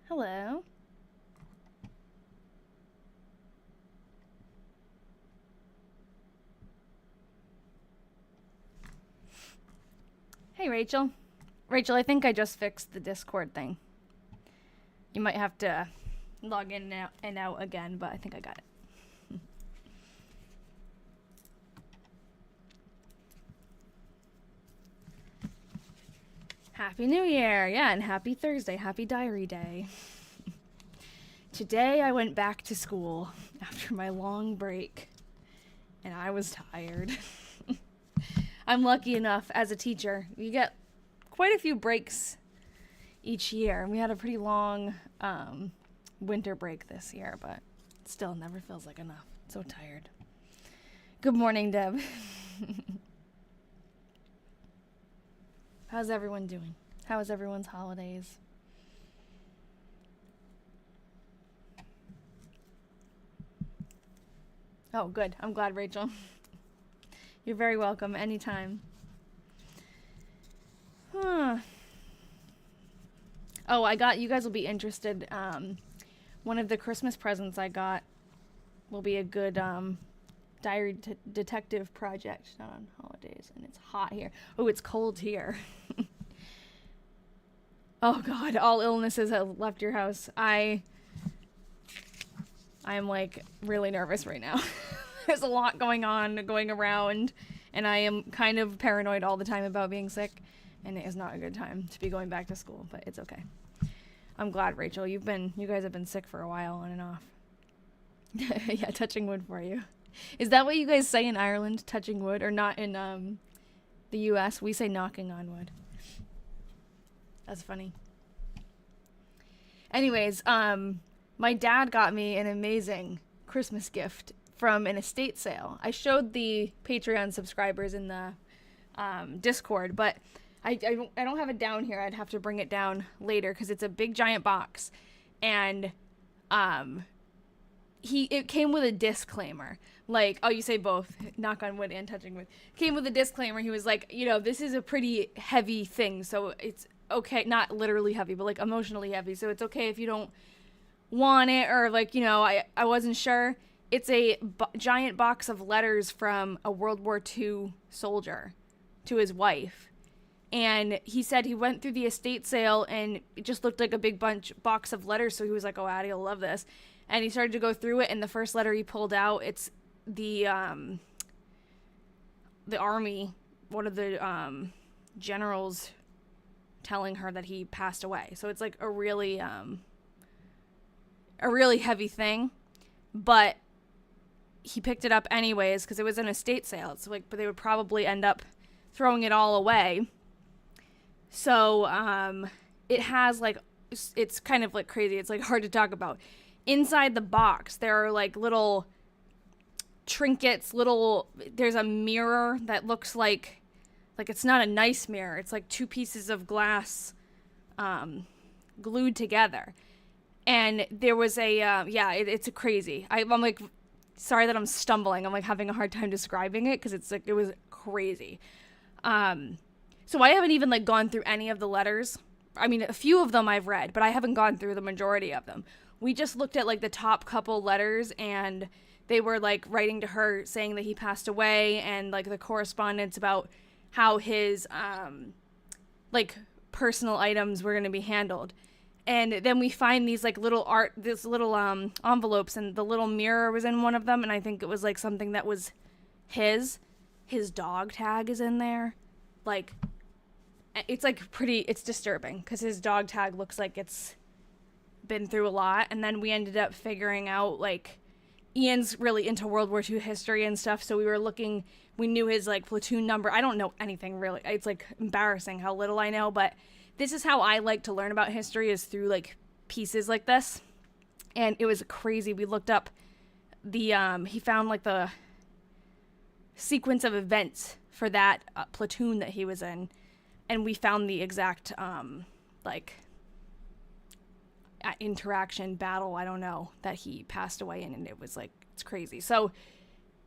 Hello. Hey, Rachel. Rachel, I think I just fixed the Discord thing. You might have to log in and out again, but I think I got it. Happy New Year! Yeah, and happy Thursday. Happy Diary Day. Today I went back to school after my long break, and I was tired. I'm lucky enough as a teacher. You get quite a few breaks each year. We had a pretty long winter break this year, but still never feels like enough. So tired. Good morning, Deb. How's everyone doing? How was everyone's holidays? Oh, good. I'm glad, Rachel. You're very welcome anytime. Huh. Oh, you guys will be interested. One of the Christmas presents I got will be a good diary detective project. Not on holidays, and it's hot here. Oh, it's cold here. Oh God, all illnesses have left your house. I'm like really nervous right now. There's a lot going around, and I am kind of paranoid all the time about being sick, and it is not a good time to be going back to school, but it's okay. I'm glad, Rachel. You guys have been sick for a while on and off. Yeah, touching wood for you. Is that what you guys say in Ireland, touching wood, or not in the US? We say knocking on wood. That's funny. Anyways, my dad got me an amazing Christmas gift from an estate sale. I showed the Patreon subscribers in the Discord, but I don't have it down here. I'd have to bring it down later because it's a big giant box, and it came with a disclaimer. Like, oh, you say both, knock on wood and touching wood. Came with a disclaimer. He was like, this is a pretty heavy thing, so it's okay, not literally heavy, but like emotionally heavy. So it's okay if you don't want it, or like, I wasn't sure. It's a giant box of letters from a World War II soldier to his wife. And he said he went through the estate sale and it just looked like a big box of letters. So he was like, oh, Addie, I'll love this. And he started to go through it. And the first letter he pulled out, it's the army, one of the generals telling her that he passed away. So it's like a really heavy thing, but he picked it up anyways because it was an estate sale. It's like, but they would probably end up throwing it all away. So it has like, it's kind of like crazy. It's like hard to talk about. Inside the box, there are like little trinkets, there's a mirror that looks like it's not a nice mirror. It's like two pieces of glass glued together. And there was it's crazy. I'm like, sorry that I'm stumbling. I'm like having a hard time describing it because it's like, it was crazy. So I haven't even like gone through any of the letters. I mean, a few of them I've read, but I haven't gone through the majority of them. We just looked at like the top couple letters, and they were like writing to her saying that he passed away, and like the correspondence about how his like personal items were going to be handled. And then we find these like little envelopes, and the little mirror was in one of them, and I think it was like something that was his dog tag is in there. Like, it's like it's disturbing because his dog tag looks like it's been through a lot. And then we ended up figuring out like Ian's really into World War II history and stuff, so we knew his like platoon number. I don't know anything really. It's like embarrassing how little I know, but this is how I like to learn about history, is through like pieces like this. And it was crazy. We looked up he found like the sequence of events for that platoon that he was in, and we found the exact interaction, battle, I don't know, that he passed away in, and it was like, it's crazy. So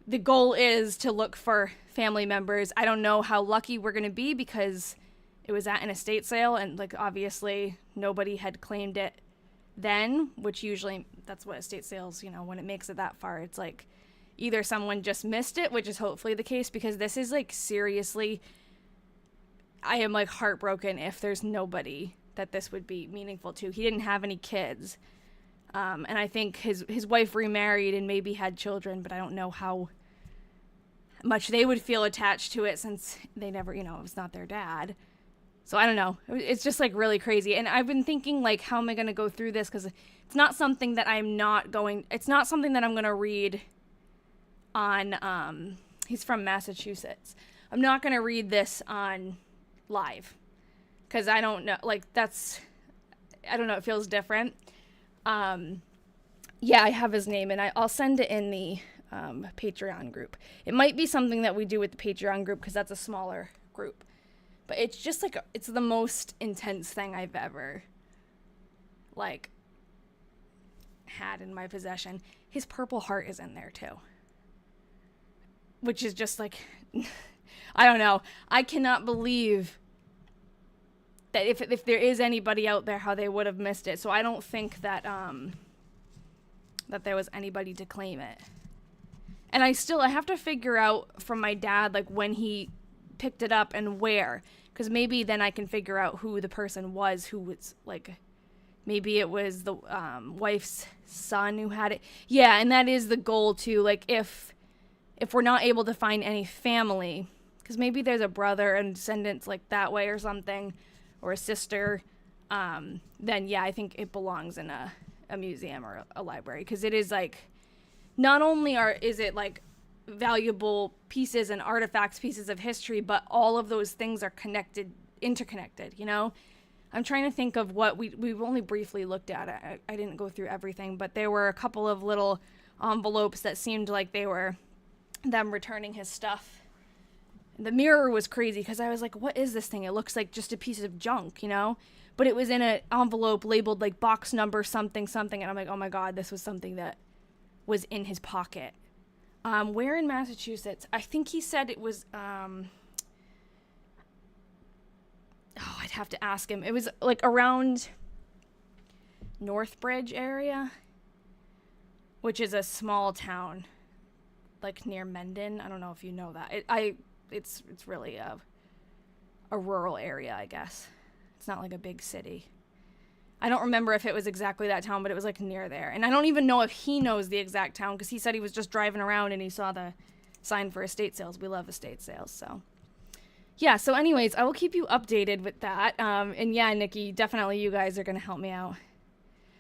the goal is to look for family members. I don't know how lucky we're going to be because it was at an estate sale, and like obviously nobody had claimed it then, which usually that's what estate sales, when it makes it that far, it's like either someone just missed it, which is hopefully the case, because this is like seriously, I am like heartbroken if there's nobody that this would be meaningful to. He didn't have any kids. And I think his wife remarried and maybe had children, but I don't know how much they would feel attached to it since they never, it was not their dad. So I don't know. It's just like really crazy. And I've been thinking like, how am I going to go through this? Because it's not something that it's not something that I'm going to read on, he's from Massachusetts. I'm not going to read this on live. Because I don't know, like I don't know, it feels different. Yeah, I have his name, and I'll send it in the Patreon group. It might be something that we do with the Patreon group because that's a smaller group. But it's just like, it's the most intense thing I've ever, like, had in my possession. His Purple Heart is in there, too. Which is just like, I don't know. I cannot believe that if there is anybody out there, how they would have missed it. So I don't think that that there was anybody to claim it. And I have to figure out from my dad, like, when he picked it up and where. Because maybe then I can figure out who the person was who was, like, maybe it was the wife's son who had it. Yeah, and that is the goal, too. Like, if we're not able to find any family, because maybe there's a brother and descendants, like, that way or something, or a sister, then yeah, I think it belongs in a museum or a library, because it is like, not only is it like valuable pieces and artifacts, pieces of history, but all of those things are interconnected, I'm trying to think of what we've only briefly looked at it. I didn't go through everything, but there were a couple of little envelopes that seemed like they were them returning his stuff. The mirror was crazy because I was like, what is this thing? It looks like just a piece of junk, But it was in an envelope labeled like box number something something. And I'm like, oh my God, this was something that was in his pocket. Where in Massachusetts? I think he said it was, I'd have to ask him. It was like around Northbridge area, which is a small town, like near Mendon. I don't know if you know that. It's really a rural area, I guess. It's not like a big city. I don't remember if it was exactly that town, but it was like near there. And I don't even know if he knows the exact town, because he said he was just driving around and he saw the sign for estate sales. We love estate sales, so. Yeah, so anyways, I will keep you updated with that. And yeah, Nikki, definitely you guys are going to help me out.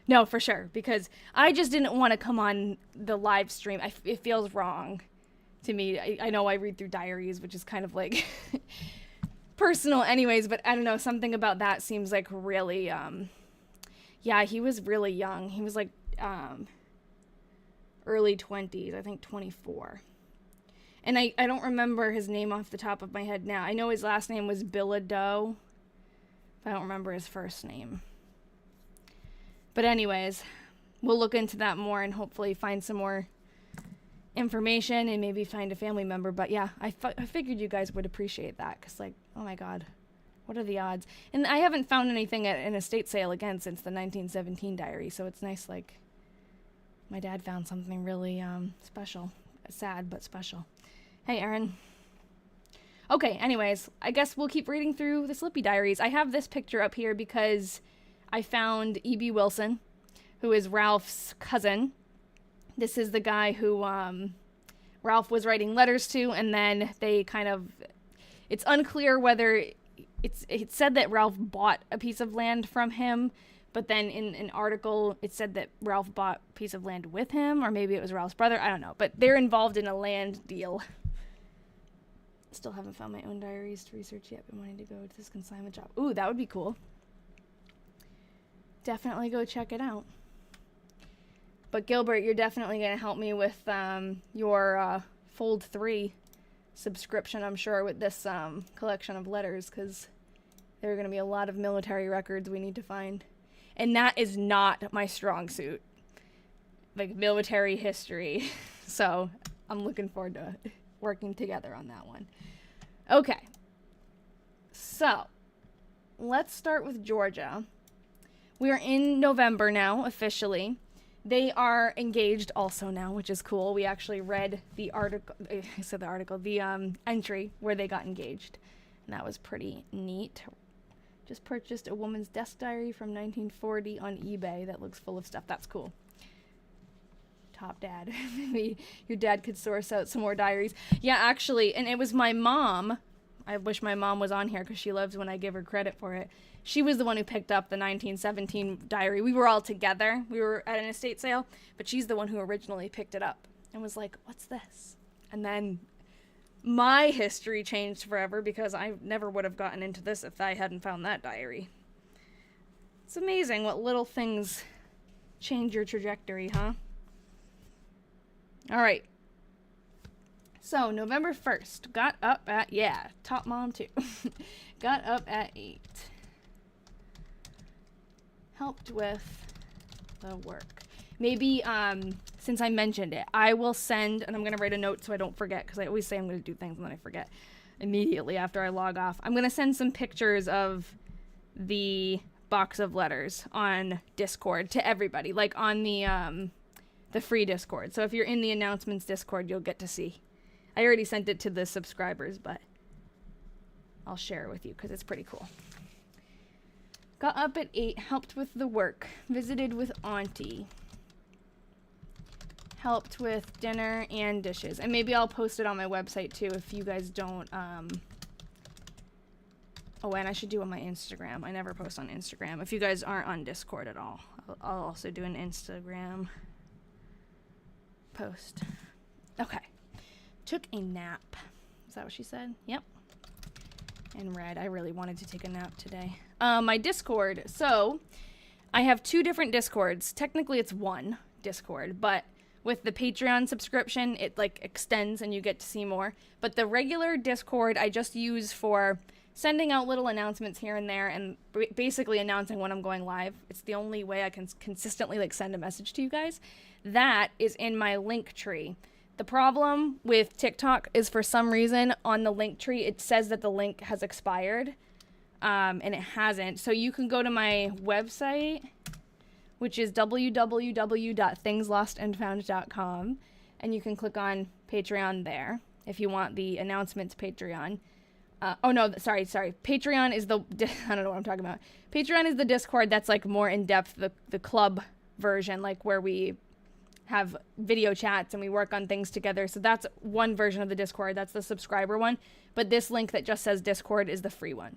No, for sure, because I just didn't want to come on the live stream. It feels wrong to me. I know I read through Diaries, which is kind of like personal anyways, but I don't know, something about that seems like really, yeah, he was really young. He was like early 20s, I think 24. And I don't remember his name off the top of my head now. I know his last name was Bilodeau, but I don't remember his first name. But anyways, we'll look into that more and hopefully find some more information and maybe find a family member. But yeah, I figured you guys would appreciate that, because like, oh my God, what are the odds? And I haven't found anything at an estate sale again since the 1917 diary, so it's nice, like, my dad found something really special. Sad, but special. Hey, Aaron. Okay, anyways, I guess we'll keep reading through the Slippy Diaries. I have this picture up here because I found E.B. Wilson, who is Ralph's cousin. This is the guy who Ralph was writing letters to, and then they kind of, it's unclear whether it said that Ralph bought a piece of land from him, but then in an article it said that Ralph bought a piece of land with him, or maybe it was Ralph's brother, I don't know, but they're involved in a land deal. Still haven't found my own diaries to research yet, but wanting to go to this consignment shop. Ooh, that would be cool. Definitely go check it out. But Gilbert, you're definitely going to help me with your Fold 3 subscription, I'm sure, with this collection of letters, because there are going to be a lot of military records we need to find. And that is not my strong suit, like military history. So I'm looking forward to working together on that one. Okay, so let's start with Georgia, We are in November now, officially. They are engaged also now, which is cool. We actually read the entry where they got engaged. And that was pretty neat. Just purchased a woman's desk diary from 1940 on eBay that looks full of stuff. That's cool. Top dad. Maybe your dad could source out some more diaries. Yeah, actually, and it was my mom. I wish my mom was on here because she loves when I give her credit for it. She was the one who picked up the 1917 diary. We were all together. We were at an estate sale, but she's the one who originally picked it up and was like, what's this? And then my history changed forever because I never would have gotten into this if I hadn't found that diary. It's amazing what little things change your trajectory, huh? All right. So, November 1st, got up at, top mom too. Got up at 8. Helped with the work. Maybe, since I mentioned it, I will send, and I'm going to write a note so I don't forget, because I always say I'm going to do things and then I forget immediately after I log off. I'm going to send some pictures of the box of letters on Discord to everybody, like on the free Discord. So if you're in the announcements Discord, you'll get to see. I already sent it to the subscribers, but I'll share it with you because it's pretty cool. Got up at 8, helped with the work, visited with Auntie, helped with dinner and dishes. And maybe I'll post it on my website too if you guys don't. Oh, and I should do on my Instagram. I never post on Instagram. If you guys aren't on Discord at all, I'll also do an Instagram post. Okay. Took a nap. Is that what she said? Yep. And read. I really wanted to take a nap today. My Discord. So, I have 2 different Discords. Technically, it's one Discord, but with the Patreon subscription, it like extends and you get to see more. But the regular Discord, I just use for sending out little announcements here and there and basically announcing when I'm going live. It's the only way I can consistently like send a message to you guys. That is in my link tree. The problem with TikTok is for some reason on the link tree, it says that the link has expired, and it hasn't. So you can go to my website, which is www.thingslostandfound.com, and you can click on Patreon there if you want the announcements Patreon. Sorry. Patreon is I don't know what I'm talking about. Patreon is the Discord that's like more in depth, the club version, like where we have video chats and we work on things together. So that's one version of the Discord. That's the subscriber one. But this link that just says Discord is the free one.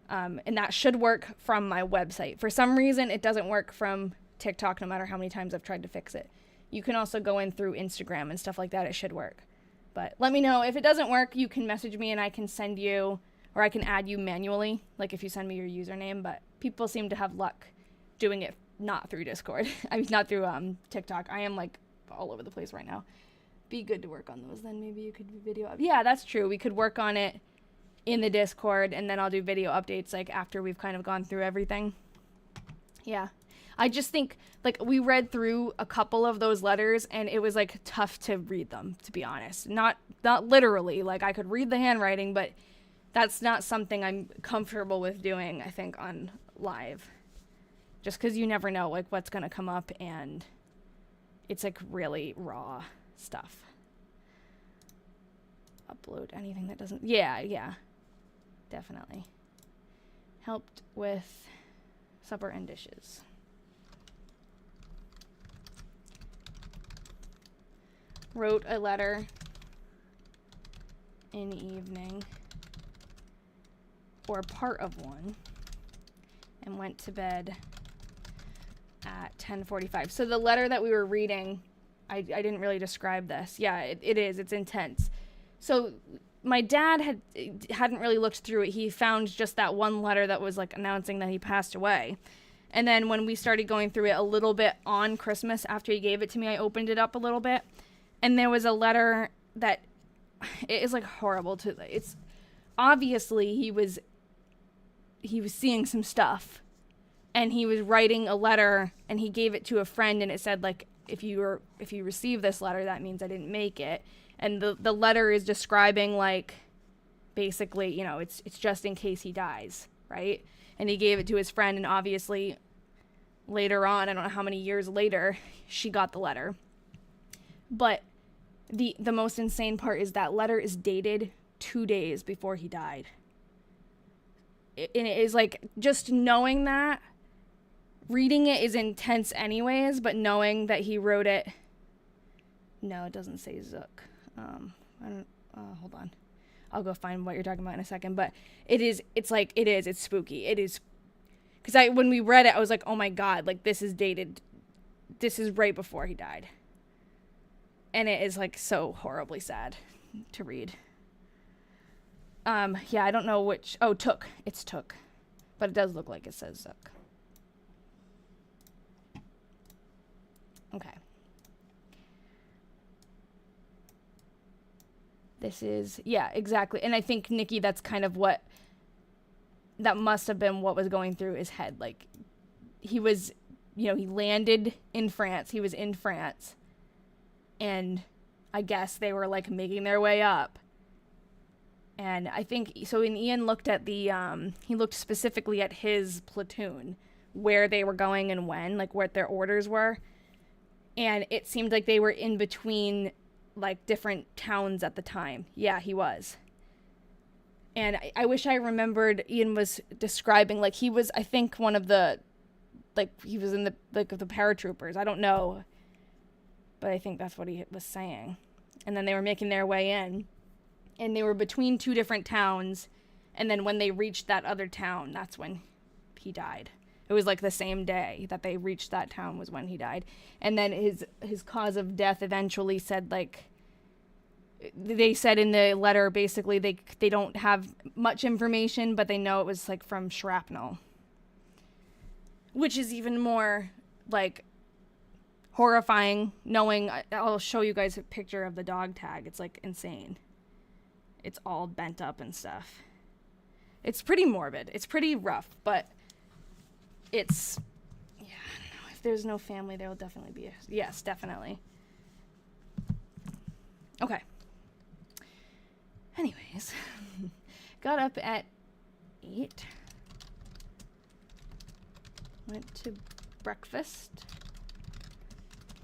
And that should work from my website. For some reason, it doesn't work from TikTok, no matter how many times I've tried to fix it. You can also go in through Instagram and stuff like that. It should work. But let me know. If it doesn't work, you can message me and I can send you, or I can add you manually, like if you send me your username. But people seem to have luck doing it not through Discord. I mean, not through TikTok. I am like all over the place right now. Be good to work on those. Then maybe you could do video. Yeah, that's true. We could work on it in the Discord, and then I'll do video updates like after we've kind of gone through everything. Yeah. I just think like we read through a couple of those letters and it was like tough to read them, to be honest. Not literally. Like I could read the handwriting, but that's not something I'm comfortable with doing, I think, on live. Just because you never know like what's going to come up, and it's like really raw stuff. Upload anything that doesn't... Yeah. Definitely. Helped with supper and dishes. Wrote a letter in the evening, or part of one, and went to bed at 10:45. So the letter that we were reading, I didn't really describe this. Yeah, it is. It's intense. So my dad hadn't really looked through it. He found just that one letter that was like announcing that he passed away. And then when we started going through it a little bit on Christmas after he gave it to me, I opened it up a little bit. And there was a letter that it is like horrible to... It's obviously he was seeing some stuff. And he was writing a letter, and he gave it to a friend, and it said, like, if you receive this letter, that means I didn't make it. And the letter is describing, like, basically, you know, it's just in case he dies, right? And he gave it to his friend, and obviously later on, I don't know how many years later, she got the letter. But the most insane part is that letter is dated 2 days before he died. And it is like, just knowing that, reading it is intense anyways, but knowing that he wrote it, no, it doesn't say Zook. Hold on. I'll go find what you're talking about in a second, but it's spooky. It is, because when we read it, I was like, oh my God, like this is dated, this is right before he died. And it is like so horribly sad to read. Yeah, I don't know which, Took. It's Took. But it does look like it says Zook. Okay. This is, yeah, exactly. And I think, Nikki, that's kind of that must have been what was going through his head. Like, he was, he landed in France. He was in France. And I guess they were, like, making their way up. And I think, so when Ian looked at he looked specifically at his platoon, where they were going and when, like, what their orders were. And it seemed like they were in between, like, different towns at the time. Yeah, he was. And I wish I remembered Ian was describing, like, he was, I think, one of the, like, he was in the paratroopers. I don't know. But I think that's what he was saying. And then they were making their way in. And they were between 2 different towns. And then when they reached that other town, that's when he died. It was like the same day that they reached that town was when he died. And then his cause of death eventually said, like, they said in the letter, basically, they don't have much information, but they know it was, like, from shrapnel. Which is even more, like, horrifying, knowing, I'll show you guys a picture of the dog tag. It's, like, insane. It's all bent up and stuff. It's pretty morbid. It's pretty rough, but it's, yeah, I don't know. If there's no family, there will definitely be yes, definitely. Okay. Anyways, got up at 8. Went to breakfast.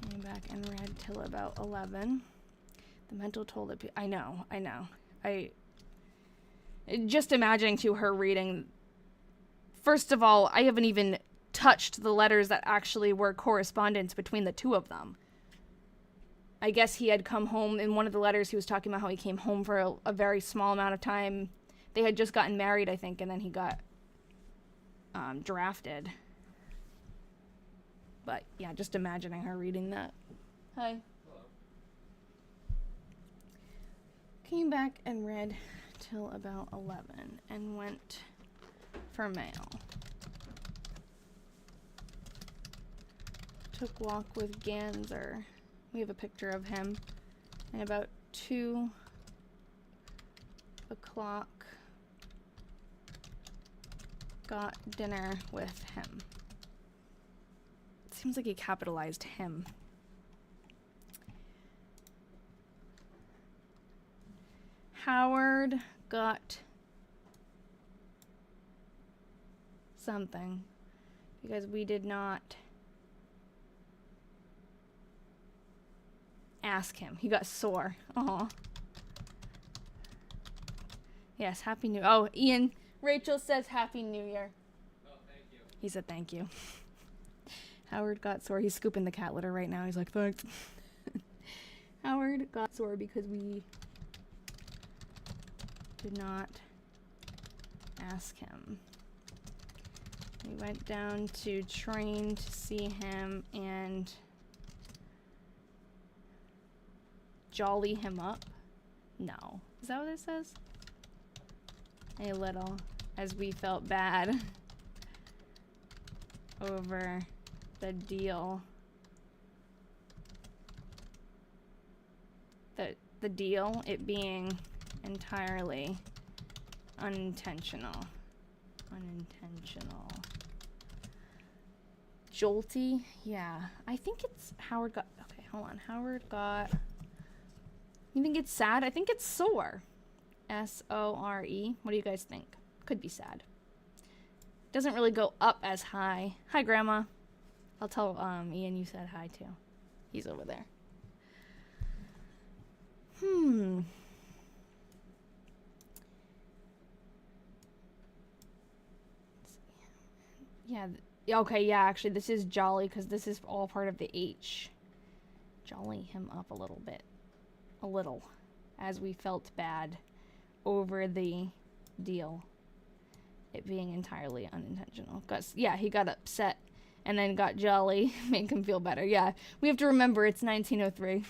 Came back and read till about 11. The mental toll that I know. Just imagining to her reading. First of all, I haven't even touched the letters that actually were correspondence between the 2 of them. I guess he had come home. In one of the letters, he was talking about how he came home for a very small amount of time. They had just gotten married, I think, and then he got drafted. But, yeah, just imagining her reading that. Hi. Hello. Came back and read till about 11 and went for mail. Took walk with Ganser. We have a picture of him. And about 2 o'clock, got dinner with him. It seems like he capitalized him. Howard got something because we did not ask him. He got sore. Aw. Yes, Happy New Year. Oh, Ian, Rachel says Happy New Year. Oh, thank you. He said thank you. Howard got sore. He's scooping the cat litter right now. He's like, thanks. Howard got sore because we did not ask him. We went down to train to see him and jolly him up. No. Is that what it says? A little, as we felt bad over the deal. The deal, it being entirely unintentional. Jolty? Yeah. I think it's Howard got... Okay, hold on. Howard got... You think it's sad? I think it's sore. S-O-R-E. What do you guys think? Could be sad. Doesn't really go up as high. Hi, Grandma. I'll tell Ian you said hi too. He's over there. Yeah. Okay, yeah, actually, this is jolly because this is all part of the H. Jolly him up a little bit. A little. As we felt bad over the deal. It being entirely unintentional. Yeah, he got upset and then got jolly. Make him feel better. Yeah, we have to remember it's 1903.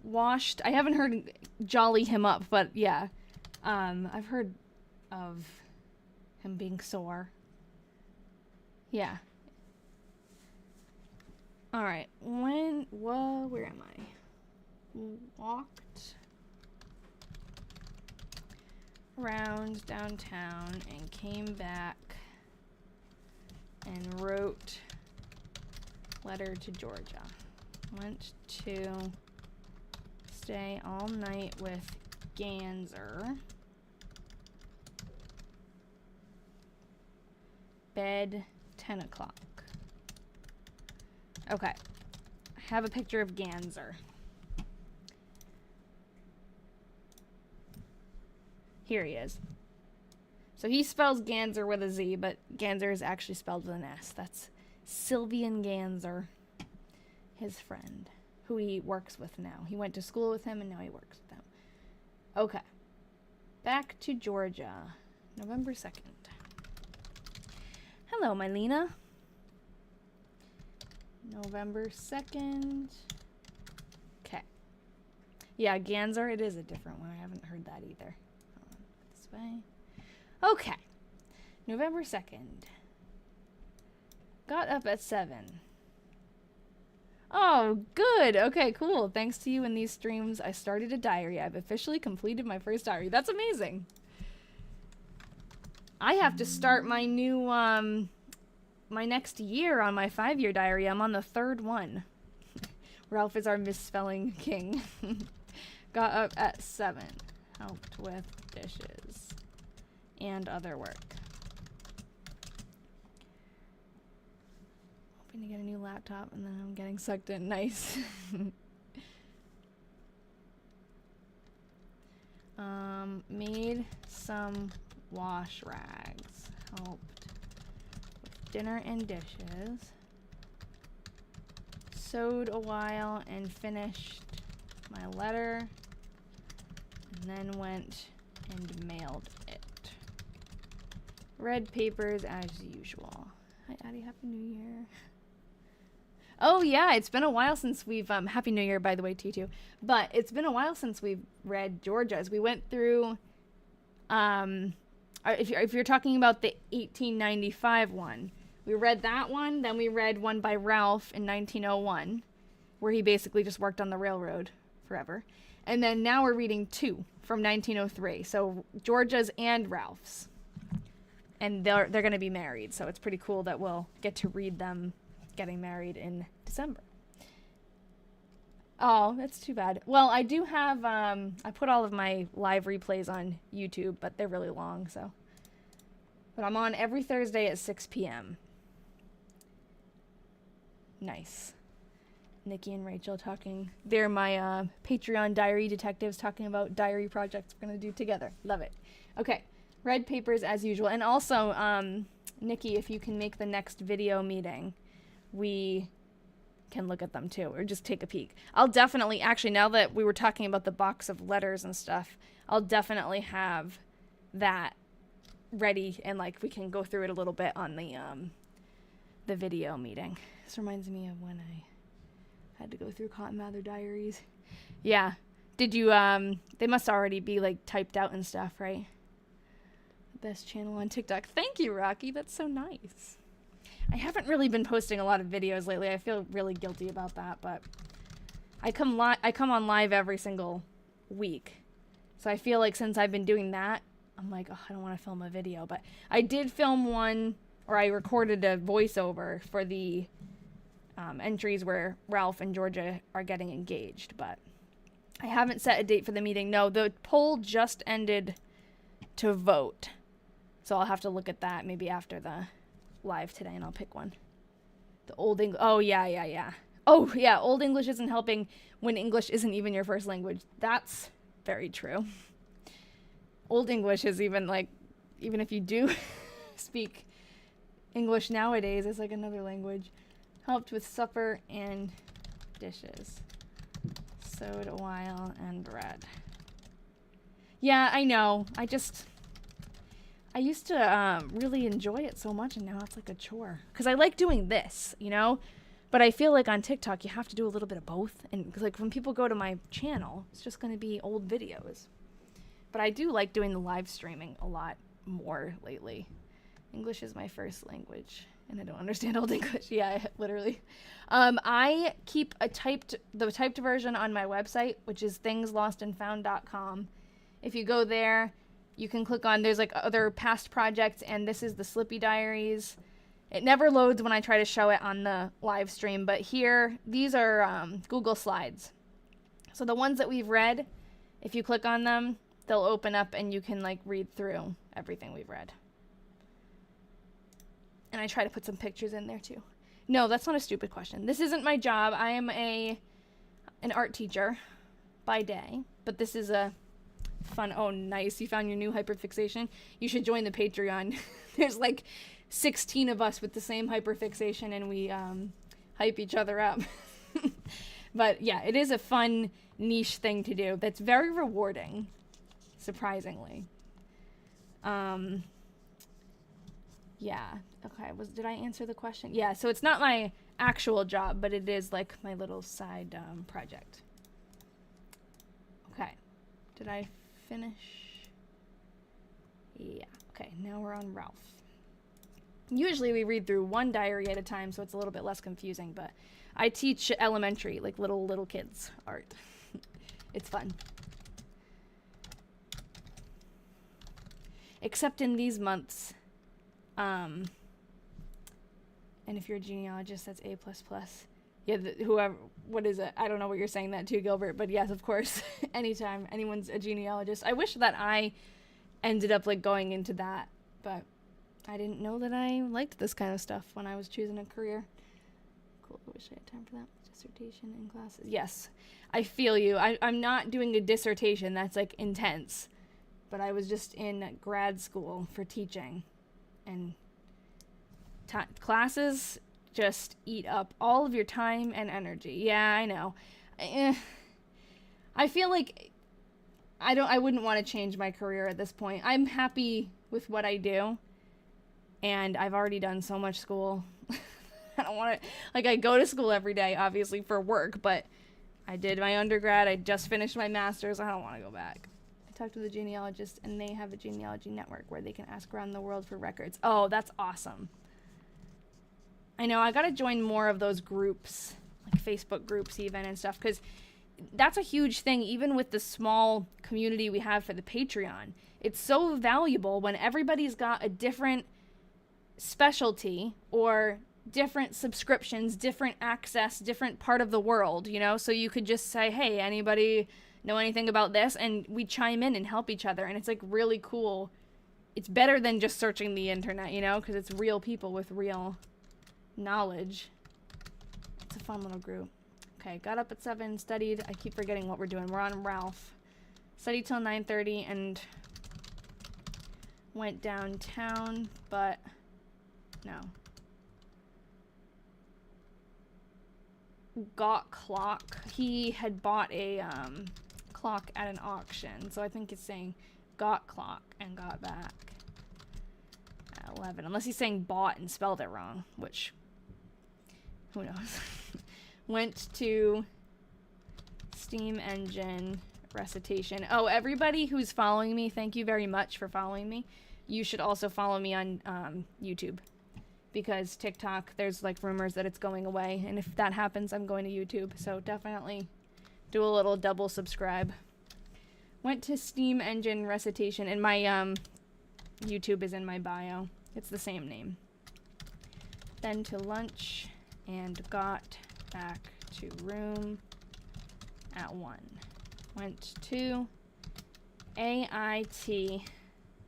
Washed. I haven't heard jolly him up, but yeah. I've heard of him being sore. Yeah. Alright. Where am I? Walked around downtown and came back and wrote letter to Georgia. Went to stay all night with Ganser. Bed 10 o'clock. Okay. I have a picture of Ganser. Here he is. So he spells Ganser with a Z, but Ganser is actually spelled with an S. That's Sylvian Ganser, his friend, who he works with now. He went to school with him, and now he works with him. Okay. Back to Georgia. November 2nd. Hello, my Lena. November 2nd. Okay. Yeah, Ganser, it is a different one. I haven't heard that either. This way. Okay. November 2nd. Got up at 7. Oh, good. Okay, cool. Thanks to you and these streams, I started a diary. I've officially completed my first diary. That's amazing. I have to start my new, my next year on my 5-year diary. I'm on the 3rd one. Ralph is our misspelling king. Got up at 7. Helped with dishes and other work. Hoping to get a new laptop, and then I'm getting sucked in. Nice. Made some wash rags. Helped with dinner and dishes. Sewed a while and finished my letter. And then went and mailed it. Read papers as usual. Hi, Addie. Happy New Year. Oh, yeah. It's been a while since we've... Happy New Year, by the way, T2. But it's been a while since we've read Georgia's. We went through... if you're talking about the 1895 one, we read that one. Then we read one by Ralph in 1901, where he basically just worked on the railroad forever. And then now we're reading 2 from 1903. So Georgia's and Ralph's. And they're going to be married. So it's pretty cool that we'll get to read them getting married in December. Oh, that's too bad. Well, I do have, I put all of my live replays on YouTube, but they're really long, so. But I'm on every Thursday at 6 p.m. Nice. Nikki and Rachel talking. They're my Patreon diary detectives talking about diary projects we're going to do together. Love it. Okay. Read papers as usual. And also, Nikki, if you can make the next video meeting, we can look at them too, or just take a peek. I'll definitely, actually, now that we were talking about the box of letters and stuff, I'll definitely have that ready, and like we can go through it a little bit on the video meeting. This reminds me of when I had to go through Cotton Mather diaries. Yeah. Did you, they must already be like typed out and stuff, right? Best channel on TikTok. Thank you, Rocky. That's so nice. I haven't really been posting a lot of videos lately. I feel really guilty about that, but I come on live every single week. So I feel like since I've been doing that, I'm like, oh, I don't want to film a video, but I did film one, or I recorded a voiceover for the entries where Ralph and Georgia are getting engaged, but I haven't set a date for the meeting. No, the poll just ended to vote. So I'll have to look at that maybe after the live today, and I'll pick one. The Old English. Oh, yeah. Oh, yeah, Old English isn't helping when English isn't even your first language. That's very true. Old English is even like, even if you do speak English nowadays, it's like another language. Helped with supper and dishes. Sewed a while and read. Yeah, I know. I used to really enjoy it so much, and now it's like a chore. Because I like doing this, you know? But I feel like on TikTok, you have to do a little bit of both. And like when people go to my channel, it's just going to be old videos. But I do like doing the live streaming a lot more lately. English is my first language, and I don't understand Old English. Yeah, literally. I keep the typed version on my website, which is thingslostandfound.com. If you go there, you can click on, there's like other past projects, and this is the Slippy Diaries. It never loads when I try to show it on the live stream, but here, these are Google Slides. So the ones that we've read, if you click on them, they'll open up and you can like read through everything we've read. And I try to put some pictures in there too. No, that's not a stupid question. This isn't my job. I am an art teacher by day, but this is a fun. Oh, nice. You found your new hyperfixation. You should join the Patreon. There's like 16 of us with the same hyperfixation, and we hype each other up. But yeah, it is a fun niche thing to do that's very rewarding, surprisingly. Yeah. Okay. Did I answer the question? Yeah. So it's not my actual job, but it is like my little side project. Okay. Did I finish? Yeah. Okay. Now we're on Ralph. Usually we read through one diary at a time, so it's a little bit less confusing, but I teach elementary, like little kids art. It's fun. Except in these months. And if you're a genealogist, that's A++. Yeah, whoever, what is it? I don't know what you're saying that to, Gilbert, but yes, of course, anytime anyone's a genealogist. I wish that I ended up like going into that, but I didn't know that I liked this kind of stuff when I was choosing a career. Cool, I wish I had time for that. Dissertation in classes. Yes, I feel you. I'm not doing a dissertation, that's like intense, but I was just in grad school for teaching, and classes just eat up all of your time and energy. Yeah, I know. I feel like I wouldn't want to change my career at this point. I'm happy with what I do, and I've already done so much school. I don't want to, like, I go to school every day, obviously, for work, but I did my undergrad. I just finished my master's. I don't want to go back. I talked to the genealogist, and they have a genealogy network where they can ask around the world for records. Oh, that's awesome. I know, I gotta join more of those groups, like Facebook groups even and stuff, because that's a huge thing, even with the small community we have for the Patreon. It's so valuable when everybody's got a different specialty or different subscriptions, different access, different part of the world, you know? So you could just say, hey, anybody know anything about this? And we chime in and help each other, and it's like really cool. It's better than just searching the internet, you know, because it's real people with real knowledge. It's a fun little group. Okay, got up at 7, studied. I keep forgetting what we're doing. We're on Ralph. Studied till 9:30 and went downtown, but no. Got clock. He had bought a clock at an auction, so I think it's saying got clock and got back at 11. Unless he's saying bought and spelled it wrong, which who knows. Went to steam engine recitation. Oh, everybody who's following me, thank you very much for following me. You should also follow me on YouTube, because TikTok, there's like rumors that it's going away, and if that happens, I'm going to YouTube, so definitely do a little double subscribe. Went to steam engine recitation, and my YouTube is in my bio. It's the same name. Then to lunch, and got back to room at 1. Went to AIT,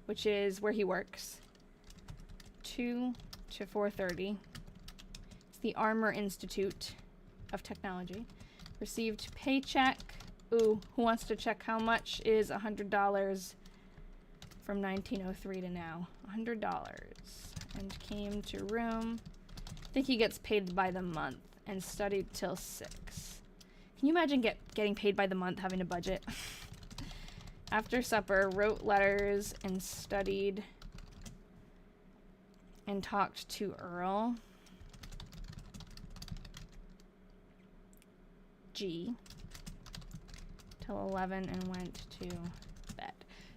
which is where he works, 2 to 4:30. It's the Armor Institute of Technology. Received paycheck. Ooh, who wants to check how much is $100 from 1903 to now? $100. And came to room. I think he gets paid by the month and studied till 6. Can you imagine getting paid by the month, having a budget? After supper, wrote letters and studied and talked to Earl G till 11 and went to bed.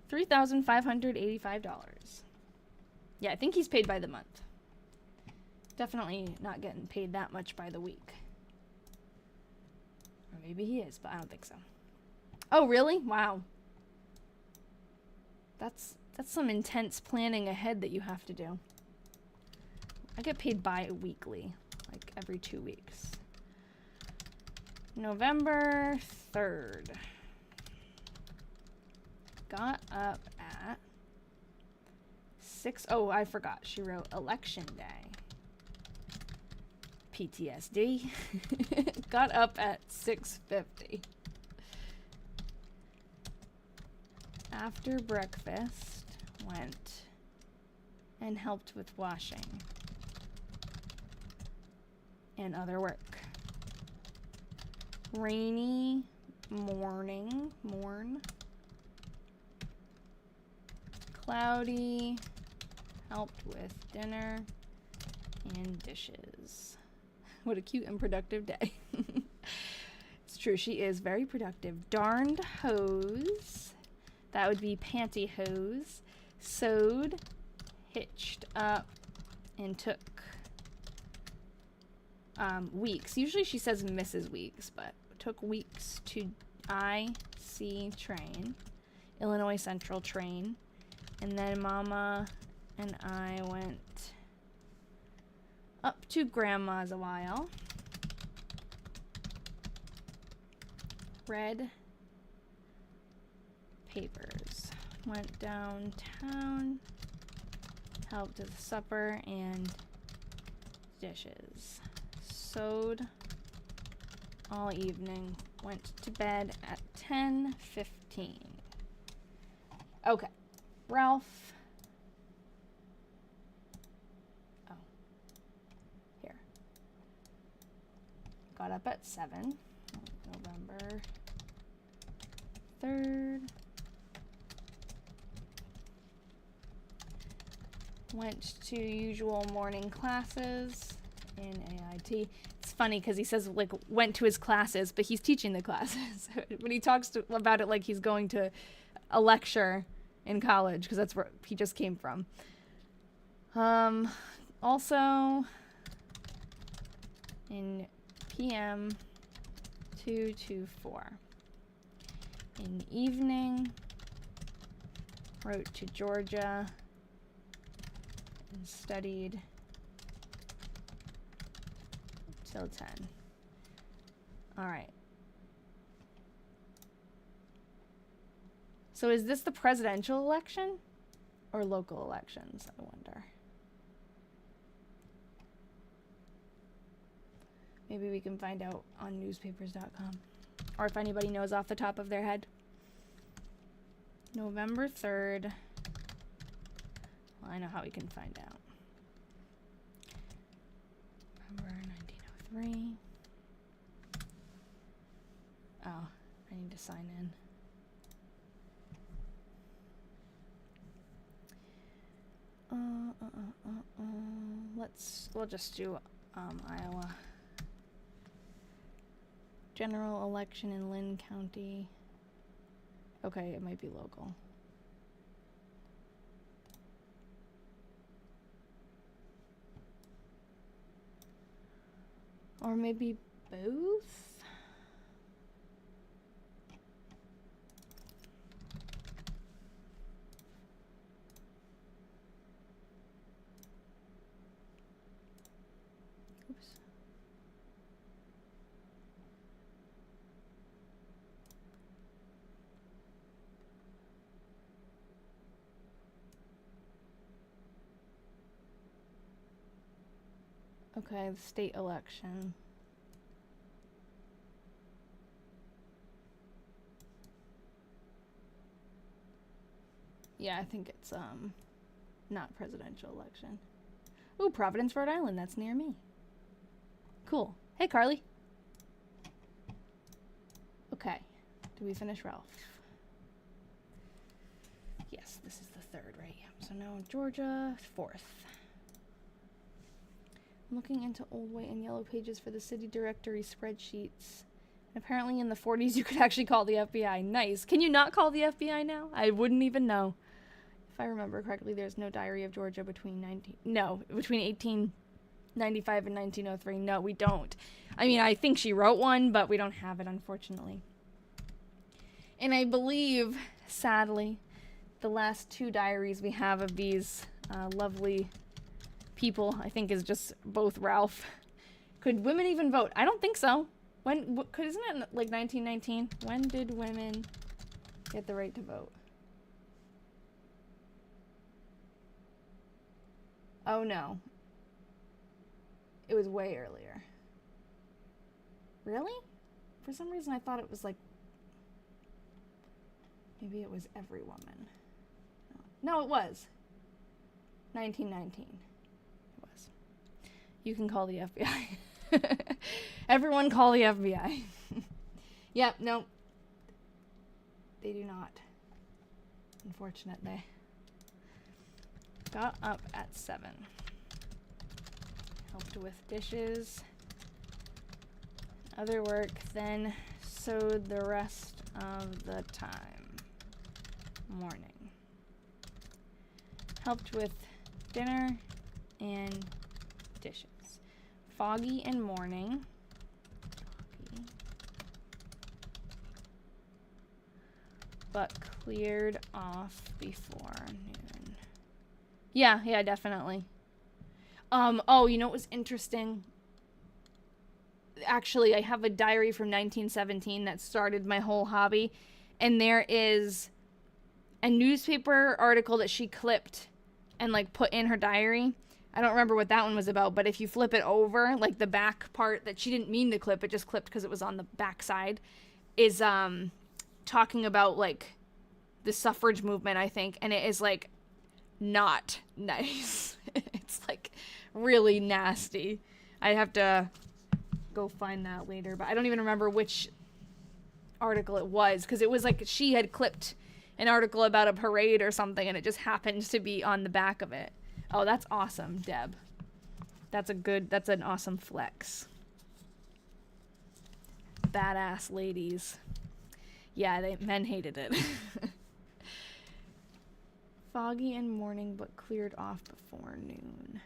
$3,585. Yeah, I think he's paid by the month. Definitely not getting paid that much by the week. Or maybe he is, but I don't think so. Oh, really? Wow. That's some intense planning ahead that you have to do. I get paid bi-weekly, like every 2 weeks. November 3rd. Got up at 6. Oh, I forgot. She wrote election day. PTSD. Got up at 6:50. After breakfast, went and helped with washing and other work. Rainy morning, cloudy, helped with dinner and dishes. What a cute and productive day. It's true, she is very productive. Darned hose. That would be pantyhose. Sewed, hitched up, and took weeks. Usually she says Mrs. Weeks, but took weeks to IC train, Illinois Central train. And then Mama and I went up to Grandma's a while. Read papers. Went downtown. Helped with supper and dishes. Sewed all evening. Went to bed at 10:15. Okay. Ralph. Oh. Here. Got up at 7. November 3rd. Went to usual morning classes in AIT. It's funny because he says, like, went to his classes, but he's teaching the classes. When he talks about it like he's going to a lecture in college, because that's where he just came from. Also, in PM 2 to 4. In the evening, wrote to Georgia and studied till 10. All right. So is this the presidential election or local elections, I wonder? Maybe we can find out on newspapers.com. Or if anybody knows off the top of their head. November 3rd. Well, I know how we can find out. November 1903. Oh, I need to sign in. We'll just do Iowa. General election in Lynn County. Okay, it might be local. Or maybe both? Oops. Okay, the state election. Yeah, I think it's not presidential election. Ooh, Providence, Rhode Island. That's near me. Cool. Hey, Carly. Okay. Did we finish Ralph? Yes, this is the third, right? So now Georgia, fourth. I'm looking into old white and yellow pages for the city directory spreadsheets. Apparently in the 40s you could actually call the FBI. Nice. Can you not call the FBI now? I wouldn't even know. If I remember correctly, there's no Diary of Georgia between 1895 and 1903. No, we don't. I mean, I think she wrote one, but we don't have it, unfortunately. And I believe, sadly, the last two diaries we have of these lovely people, I think, is just both Ralph. Could women even vote? I don't think so. Isn't it like 1919? When did women get the right to vote? Oh no. It was way earlier. Really? For some reason I thought it was like... Maybe it was every woman. No, it was. 1919. It was. You can call the FBI. Everyone call the FBI. Yep, no. They do not. Unfortunately. Got up at 7. Helped with dishes. Other work, then sewed the rest of the time. Morning. Helped with dinner and dishes. Foggy and morning. Foggy. But cleared off before noon. Yeah, definitely. Oh, you know what was interesting? Actually, I have a diary from 1917 that started my whole hobby, and there is a newspaper article that she clipped and like put in her diary. I don't remember what that one was about, but if you flip it over, like the back part that she didn't mean to clip, it just clipped because it was on the back side, is talking about like the suffrage movement, I think, and it is like not nice. It's like really nasty. I have to go find that later, but I don't even remember which article it was, because it was like she had clipped an article about a parade or something, and it just happened to be on the back of it. Oh, that's awesome, Deb. That's an awesome flex. Badass ladies. Yeah, men hated it. Foggy and morning, but cleared off before noon.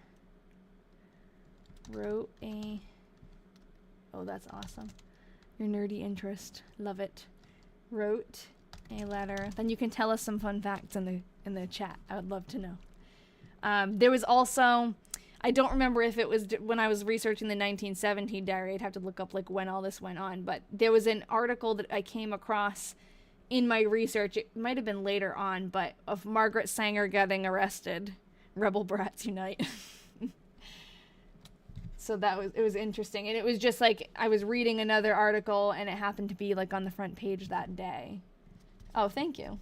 Wrote a... Oh, that's awesome. Your nerdy interest. Love it. Wrote a letter. Then you can tell us some fun facts in the chat. I would love to know. There was also... I don't remember if it was when I was researching the 1917 diary. I'd have to look up like when all this went on. But there was an article that I came across in my research. It might have been later on, but of Margaret Sanger getting arrested. Rebel Brats Unite. So it was interesting. And it was just like I was reading another article and it happened to be like on the front page that day. Oh, thank you.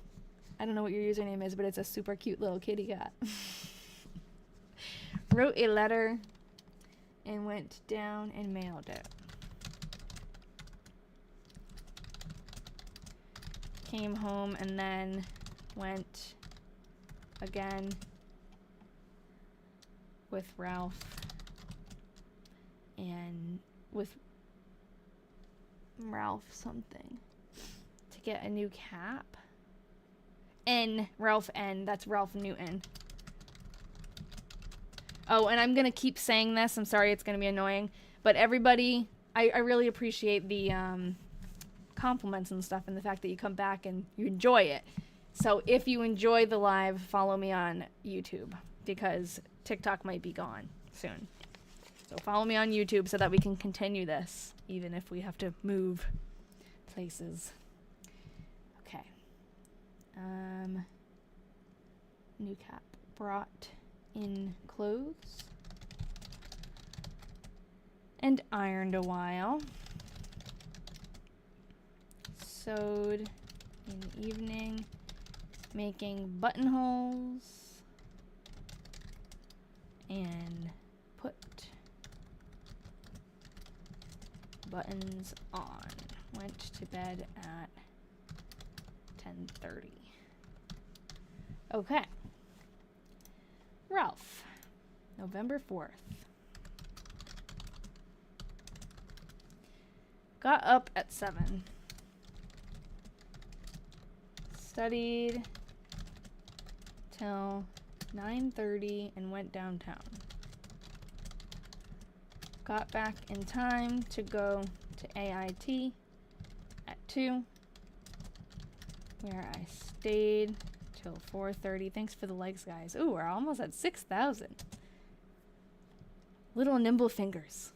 I don't know what your username is, but it's a super cute little kitty cat. Wrote a letter and went down and mailed it. Came home and then went again with Ralph and with Ralph something to get a new cap. Ralph N. That's Ralph Newton. Oh, and I'm going to keep saying this. I'm sorry it's going to be annoying. But everybody, I really appreciate the compliments and stuff and the fact that you come back and you enjoy it. So if you enjoy the live, follow me on YouTube because TikTok might be gone soon. So follow me on YouTube so that we can continue this, even if we have to move places. Okay. New cap. Brought in clothes. and ironed a while. Sewed in the evening, making buttonholes, and put buttons on. Went to bed at 10:30. Okay. Ralph, November 4th. Got up at 7. Studied till 9:30 and went downtown. Got back in time to go to AIT at 2, where I stayed till 4:30. Thanks for the likes, guys. Ooh, we're almost at 6,000. Little nimble fingers.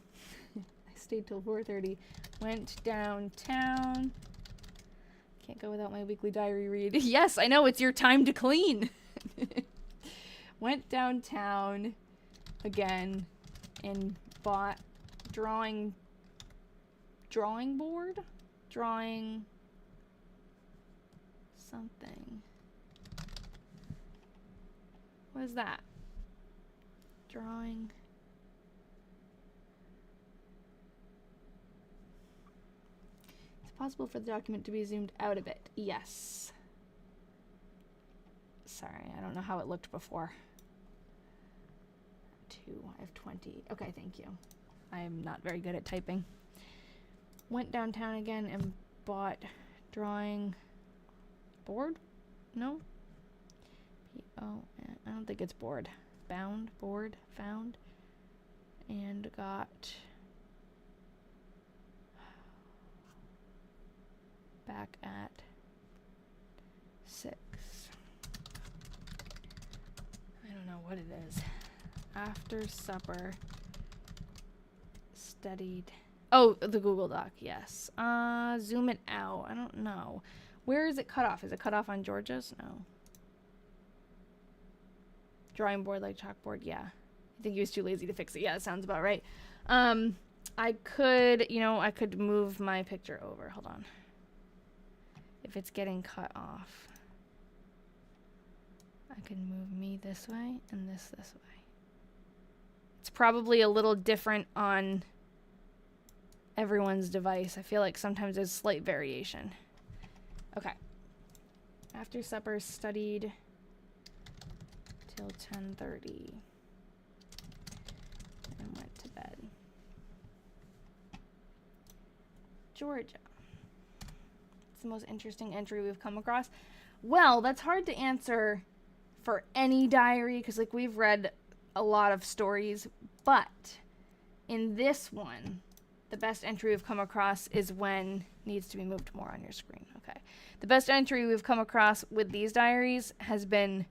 I stayed till 4:30. Went downtown. Can't go without my weekly diary read. Yes, I know, it's your time to clean. Went downtown again and bought drawing board? Drawing something. What is that? Drawing. It's possible for the document to be zoomed out a bit. Yes. Sorry, I don't know how it looked before. 2, I have 20. Okay, thank you. I am not very good at typing. Went downtown again and bought drawing board? No? I don't think it's board. Board, found. And got back at 6. I don't know what it is. After supper, studied. Oh, the Google Doc, yes. Zoom it out. I don't know. Where is it cut off? Is it cut off on Georgia's? No. Drawing board like chalkboard, yeah. I think he was too lazy to fix it. Yeah, that sounds about right. I could move my picture over. Hold on. If it's getting cut off, I can move me this way and this way. It's probably a little different on everyone's device. I feel like sometimes there's slight variation. Okay. After supper, studied till 10:30 and went to bed. Georgia. It's the most interesting entry we've come across. Well, that's hard to answer for any diary because, like, we've read a lot of stories, but in this one, the best entry we've come across is when needs to be moved more on your screen. Okay. The best entry we've come across with these diaries has been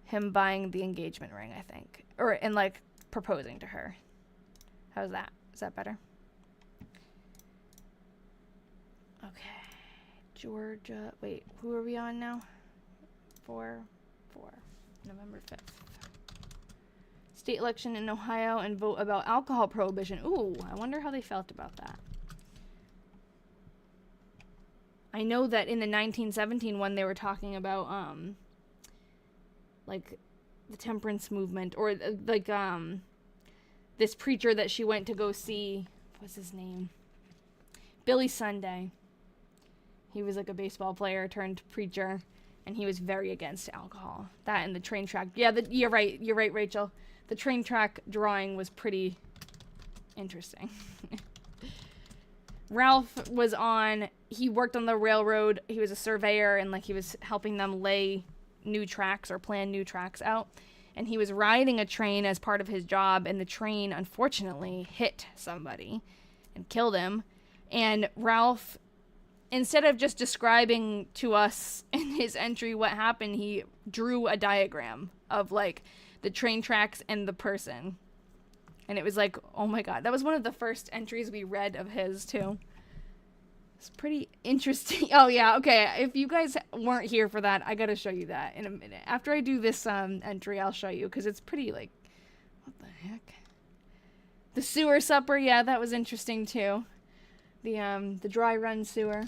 him buying the engagement ring, I think. And like proposing to her. How's that? Is that better? Okay. Georgia. Wait, who are we on now? 4. November 5th. State election in Ohio and vote about alcohol prohibition. Ooh, I wonder how they felt about that. I know that in the 1917 one they were talking about like the temperance movement, or like this preacher that she went to go see, what's his name? Billy Sunday. He was like a baseball player turned preacher, and he was very against alcohol. That and the train track. Yeah, you're right, Rachel. The train track drawing was pretty interesting. Ralph he worked on the railroad. He was a surveyor, and like he was helping them lay new tracks or plan new tracks out. And he was riding a train as part of his job, and the train unfortunately hit somebody and killed him. And Ralph, instead of just describing to us in his entry what happened, he drew a diagram of like the train tracks and the person. And it was like, oh my god, that was one of the first entries we read of his too. It's pretty interesting. Oh yeah, okay, if you guys weren't here for that, I gotta show you that in a minute. After I do this entry, I'll show you, because it's pretty like, what the heck? The sewer supper, yeah, that was interesting too. The dry run sewer.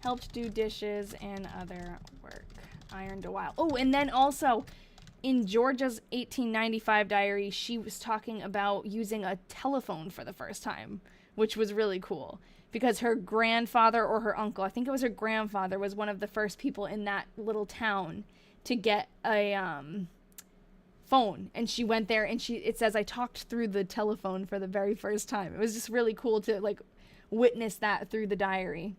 Helped do dishes and other work. Ironed a while. Oh, and then also in Georgia's 1895 diary, she was talking about using a telephone for the first time, which was really cool because her grandfather or her uncle, I think it was her grandfather, was one of the first people in that little town to get a phone. And she went there and it says, I talked through the telephone for the very first time. It was just really cool to like witness that through the diary.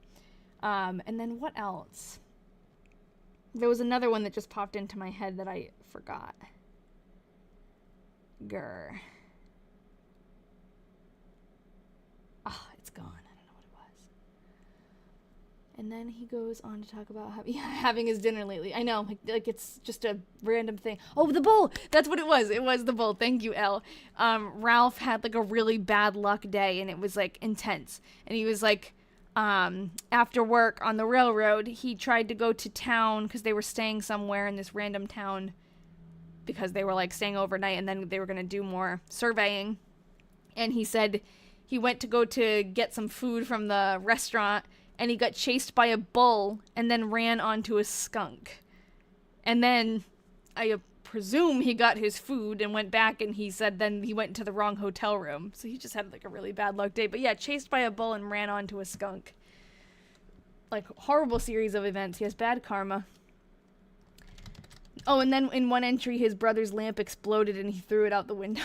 And then what else? There was another one that just popped into my head that I forgot. Grr. Ah, it's gone. I don't know what it was. And then he goes on to talk about having his dinner lately. I know, like it's just a random thing. Oh, the bull! That's what it was. It was the bull. Thank you, Elle. Ralph had like a really bad luck day, and it was like intense. And he was like, after work on the railroad, he tried to go to town because they were staying somewhere in this random town because they were like staying overnight and then they were going to do more surveying. And he said he went to go to get some food from the restaurant and he got chased by a bull and then ran onto a skunk. And then I presume he got his food and went back, and he said then he went to the wrong hotel room. So he just had like a really bad luck day. But yeah, chased by a bull and ran onto a skunk. Like horrible series of events. He has bad karma. Oh, and then in one entry his brother's lamp exploded and he threw it out the window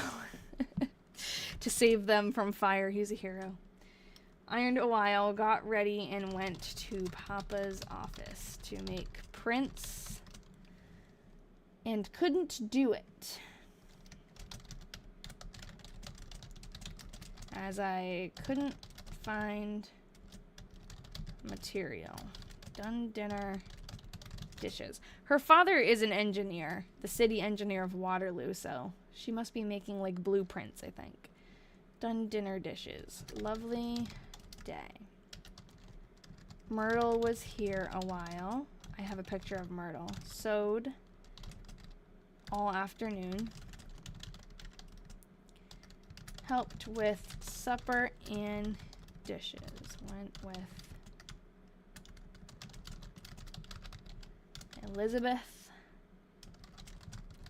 to save them from fire. He's a hero. Ironed a while, got ready, and went to Papa's office to make prints. And couldn't do it, as I couldn't find material. Done dinner, dishes. Her father is an engineer, the city engineer of Waterloo, so she must be making like blueprints, I think. Done dinner, dishes. Lovely day. Myrtle was here a while. I have a picture of Myrtle. Sewed all afternoon. Helped with supper and dishes. Went with Elizabeth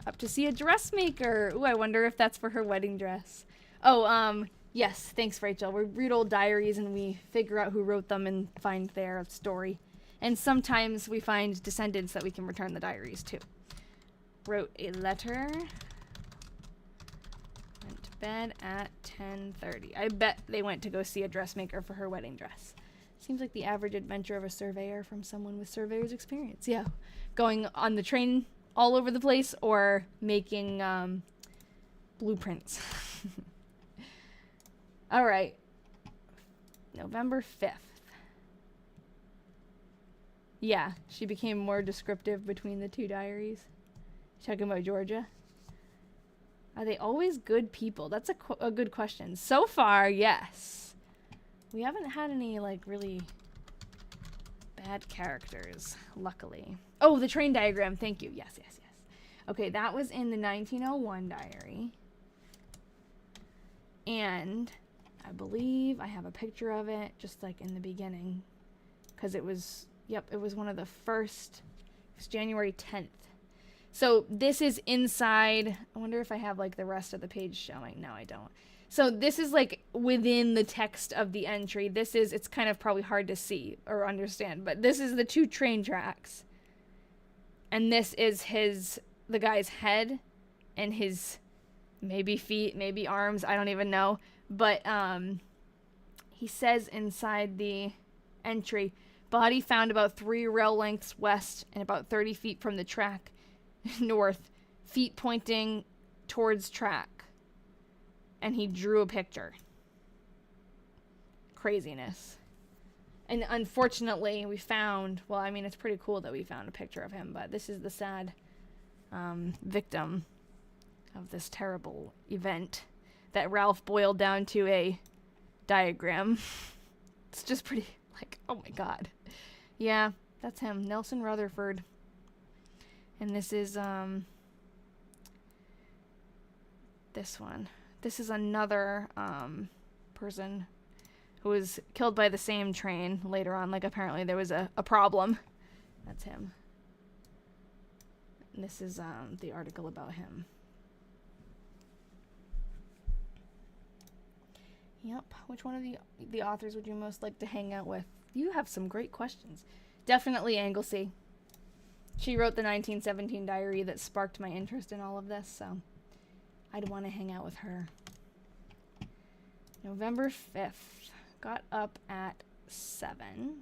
up to see a dressmaker. Ooh, I wonder if that's for her wedding dress. Oh, yes, thanks, Rachel. We read old diaries and we figure out who wrote them and find their story. And sometimes we find descendants that we can return the diaries to. Wrote a letter. Went to bed at 10:30. I bet they went to go see a dressmaker for her wedding dress. Seems like the average adventure of a surveyor from someone with surveyor's experience. Yeah. Going on the train all over the place or making blueprints. All right. November 5th. Yeah, she became more descriptive between the two diaries. Talking about Georgia. Are they always good people? That's a good question. So far, yes. We haven't had any, like, really bad characters, luckily. Oh, the train diagram. Thank you. Yes, yes, yes. Okay, that was in the 1901 diary. And I believe I have a picture of it just, like, in the beginning. Because it was, yep, it was one of the first. It was January 10th. So this is inside. I wonder if I have like the rest of the page showing. No, I don't. So this is like within the text of the entry. This is, it's kind of probably hard to see or understand, but this is the two train tracks. And this is the guy's head and his maybe feet, maybe arms. I don't even know. But he says inside the entry, body found about 3 rail lengths west and about 30 feet from the track. North, feet pointing towards track, and he drew a picture. Craziness. And unfortunately we found, well, I mean, it's pretty cool that we found a picture of him, but this is the sad victim of this terrible event that Ralph boiled down to a diagram. It's just pretty, like, oh my god. Yeah, that's him, Nelson Rutherford. And this is, this one. This is another person who was killed by the same train later on. Like, apparently there was a problem. That's him. And this is the article about him. Yep. Which one of the authors would you most like to hang out with? You have some great questions. Definitely Anglesey. She wrote the 1917 diary that sparked my interest in all of this, so I'd want to hang out with her. November 5th. Got up at 7.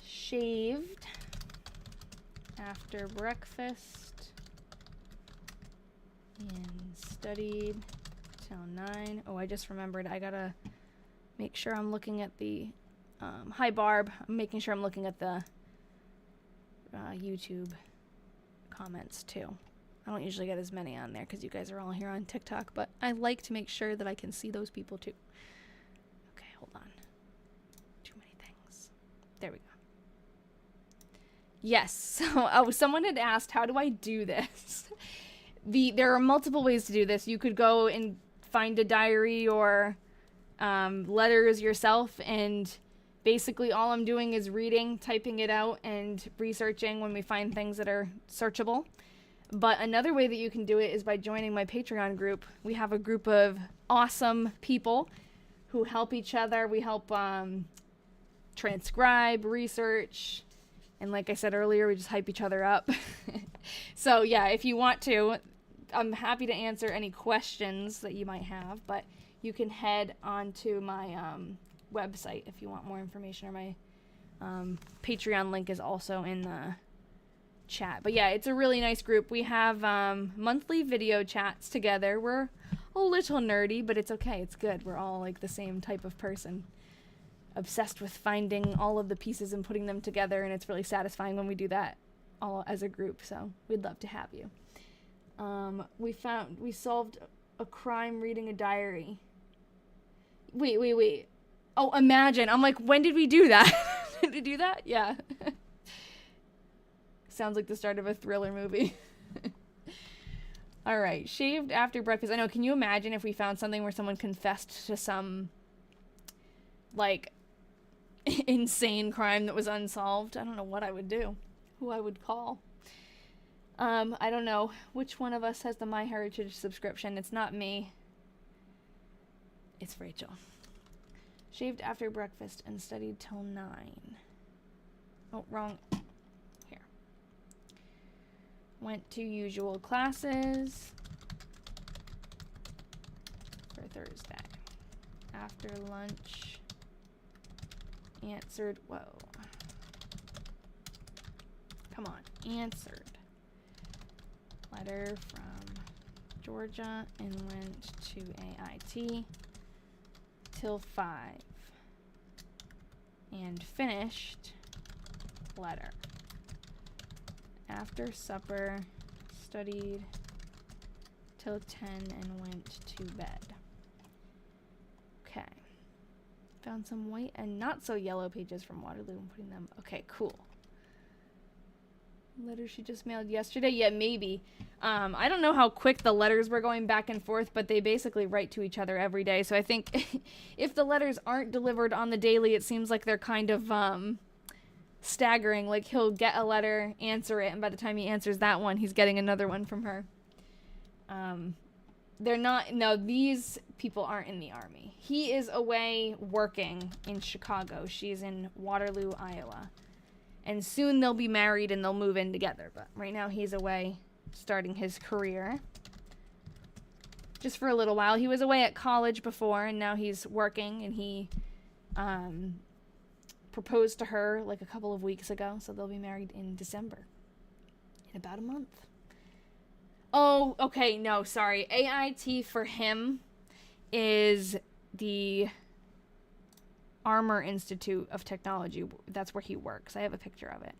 Shaved after breakfast. And studied till 9. Oh, I just remembered. I gotta make sure I'm looking at the... hi, Barb. I'm making sure I'm looking at the YouTube comments, too. I don't usually get as many on there because you guys are all here on TikTok, but I like to make sure that I can see those people, too. Okay, hold on. Too many things. There we go. Yes. So, someone had asked, how do I do this? There are multiple ways to do this. You could go and find a diary or letters yourself, and basically all I'm doing is reading, typing it out, and researching when we find things that are searchable. But another way that you can do it is by joining my Patreon group. We have a group of awesome people who help each other. We help transcribe, research, and like I said earlier, we just hype each other up. So yeah, if you want to, I'm happy to answer any questions that you might have, but you can head on to my website if you want more information, or my Patreon link is also in the chat. But yeah, it's a really nice group. We have monthly video chats together. We're a little nerdy, but it's okay. It's good. We're all like the same type of person. Obsessed with finding all of the pieces and putting them together, and it's really satisfying when we do that all as a group, so we'd love to have you. We solved a crime reading a diary. Wait. Oh, imagine. I'm like, when did we do that? Did we do that? Yeah. Sounds like the start of a thriller movie. All right. Shaved after breakfast. I know. Can you imagine if we found something where someone confessed to some, like, insane crime that was unsolved? I don't know what I would do. Who I would call. I don't know. Which one of us has the MyHeritage subscription? It's not me. It's Rachel. Shaved after breakfast and studied till 9. Oh, wrong. Here. Went to usual classes for Thursday. After lunch, answered, whoa. Come on, answered letter from Georgia and went to AIT till 5 and finished letter. After supper, studied till 10 and went to bed. Okay. Found some white and not so yellow pages from Waterloo and putting them. Okay, cool. Letter she just mailed yesterday? Yeah, maybe. I don't know how quick the letters were going back and forth, but they basically write to each other every day. So I think if the letters aren't delivered on the daily, it seems like they're kind of staggering. Like, he'll get a letter, answer it, and by the time he answers that one, he's getting another one from her. They're not, no, these people aren't in the Army. He is away working in Chicago. She's in Waterloo, Iowa. And soon they'll be married and they'll move in together. But right now he's away starting his career. Just for a little while. He was away at college before, and now he's working, and he proposed to her like a couple of weeks ago. So they'll be married in December. In about a month. Oh, okay, no, sorry. AIT for him is the Armor Institute of Technology. That's where he works. I have a picture of it.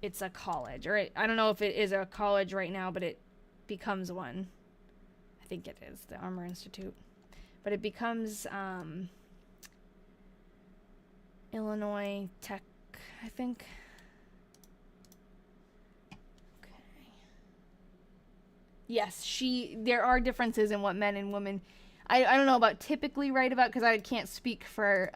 It's a college, or I don't know if it is a college right now, but it becomes one. I think it is, the Armor Institute. But it becomes Illinois Tech, I think. Yes, there are differences in what men and women, I don't know about typically write about, because I can't speak for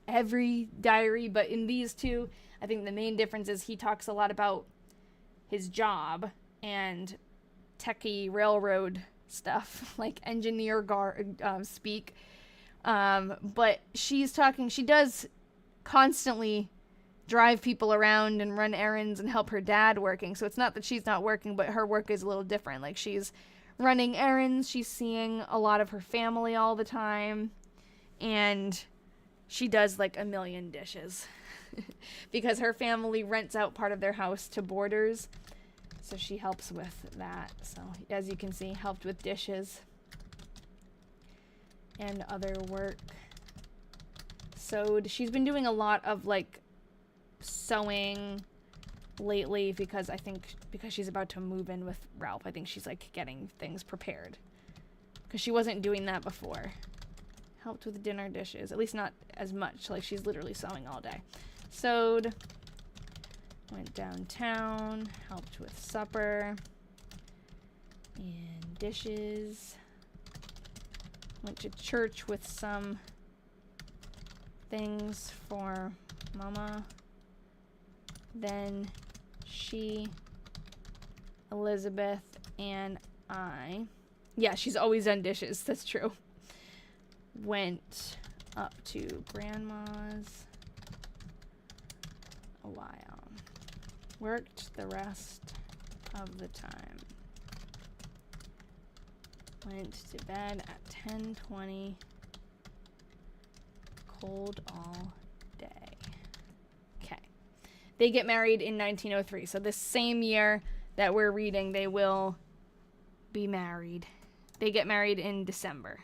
every diary, but in these two, I think the main difference is he talks a lot about his job and techie railroad stuff, like engineer speak. But she does constantly drive people around and run errands and help her dad working. So it's not that she's not working, but her work is a little different. Like, she's running errands, she's seeing a lot of her family all the time, and she does like a million dishes because her family rents out part of their house to boarders. So she helps with that. So as you can see, helped with dishes and other work. Sewed. She's been doing a lot of like sewing lately because she's about to move in with Ralph. I think she's like getting things prepared because she wasn't doing that before. Helped with dinner dishes, at least not as much. Like, she's literally sewing all day. Sewed. Went downtown, helped with supper and dishes. Went to church with some things for Mama. Then she, Elizabeth, and I. Yeah, she's always done dishes. That's true. Went up to Grandma's a while. Worked the rest of the time. Went to bed at 10:20. Cold all day. Okay. They get married in 1903. So this same year that we're reading, they will be married. They get married in December.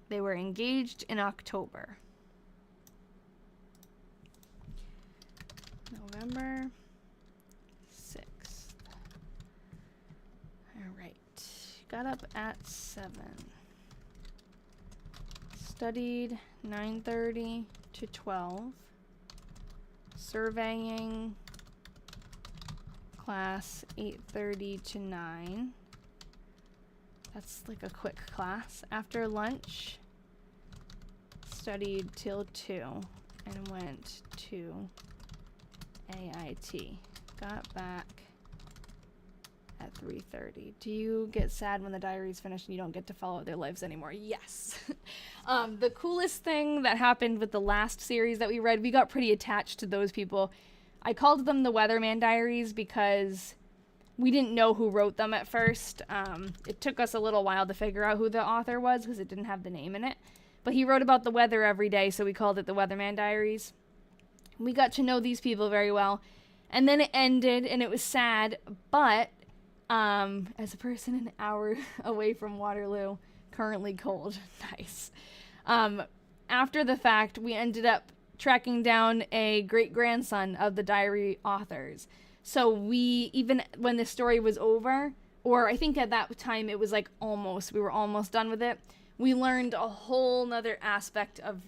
They were engaged in October. November 6th. Alright. Got up at 7. Studied 9:30 to 12. Surveying class 8:30 to 9. That's like a quick class. After lunch, studied till 2 and went to AIT. Got back at 3:30. Do you get sad when the diary's finished and you don't get to follow their lives anymore? Yes. The coolest thing that happened with the last series that we read, we got pretty attached to those people. I called them the Weatherman Diaries because we didn't know who wrote them at first. It took us a little while to figure out who the author was because it didn't have the name in it. But he wrote about the weather every day, so we called it the Weatherman Diaries. We got to know these people very well. And then it ended, and it was sad. But as a person an hour away from Waterloo, currently cold. Nice. After the fact, we ended up tracking down a great-grandson of the diary authors. So we, even when the story was over, or I think at that time it was like we were almost done with it, we learned a whole nother aspect of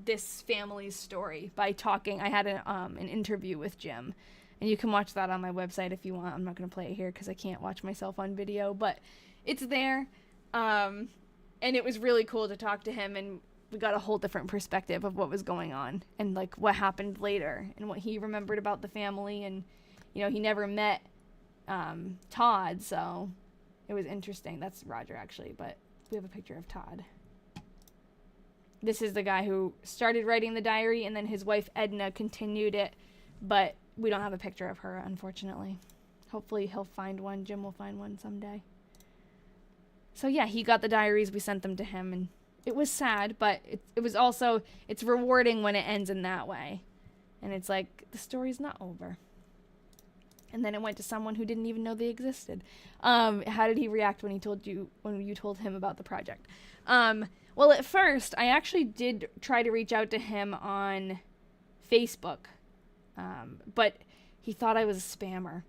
this family's story by talking. I had an interview with Jim, and you can watch that on my website if you want. I'm not going to play it here because I can't watch myself on video, but it's there. And it was really cool to talk to him, and we got a whole different perspective of what was going on and like what happened later and what he remembered about the family. And you know, he never met Todd, so it was interesting. That's Roger, actually, but we have a picture of Todd. This is the guy who started writing the diary, and then his wife Edna continued it, but we don't have a picture of her, unfortunately. Hopefully he'll find one. Jim will find one someday. So yeah, he got the diaries. We sent them to him, and it was sad, but it was also, it's rewarding when it ends in that way. And it's like, the story's not over. And then it went to someone who didn't even know they existed. How did he react when you told him about the project? Well, at first, I actually did try to reach out to him on Facebook, but he thought I was a spammer.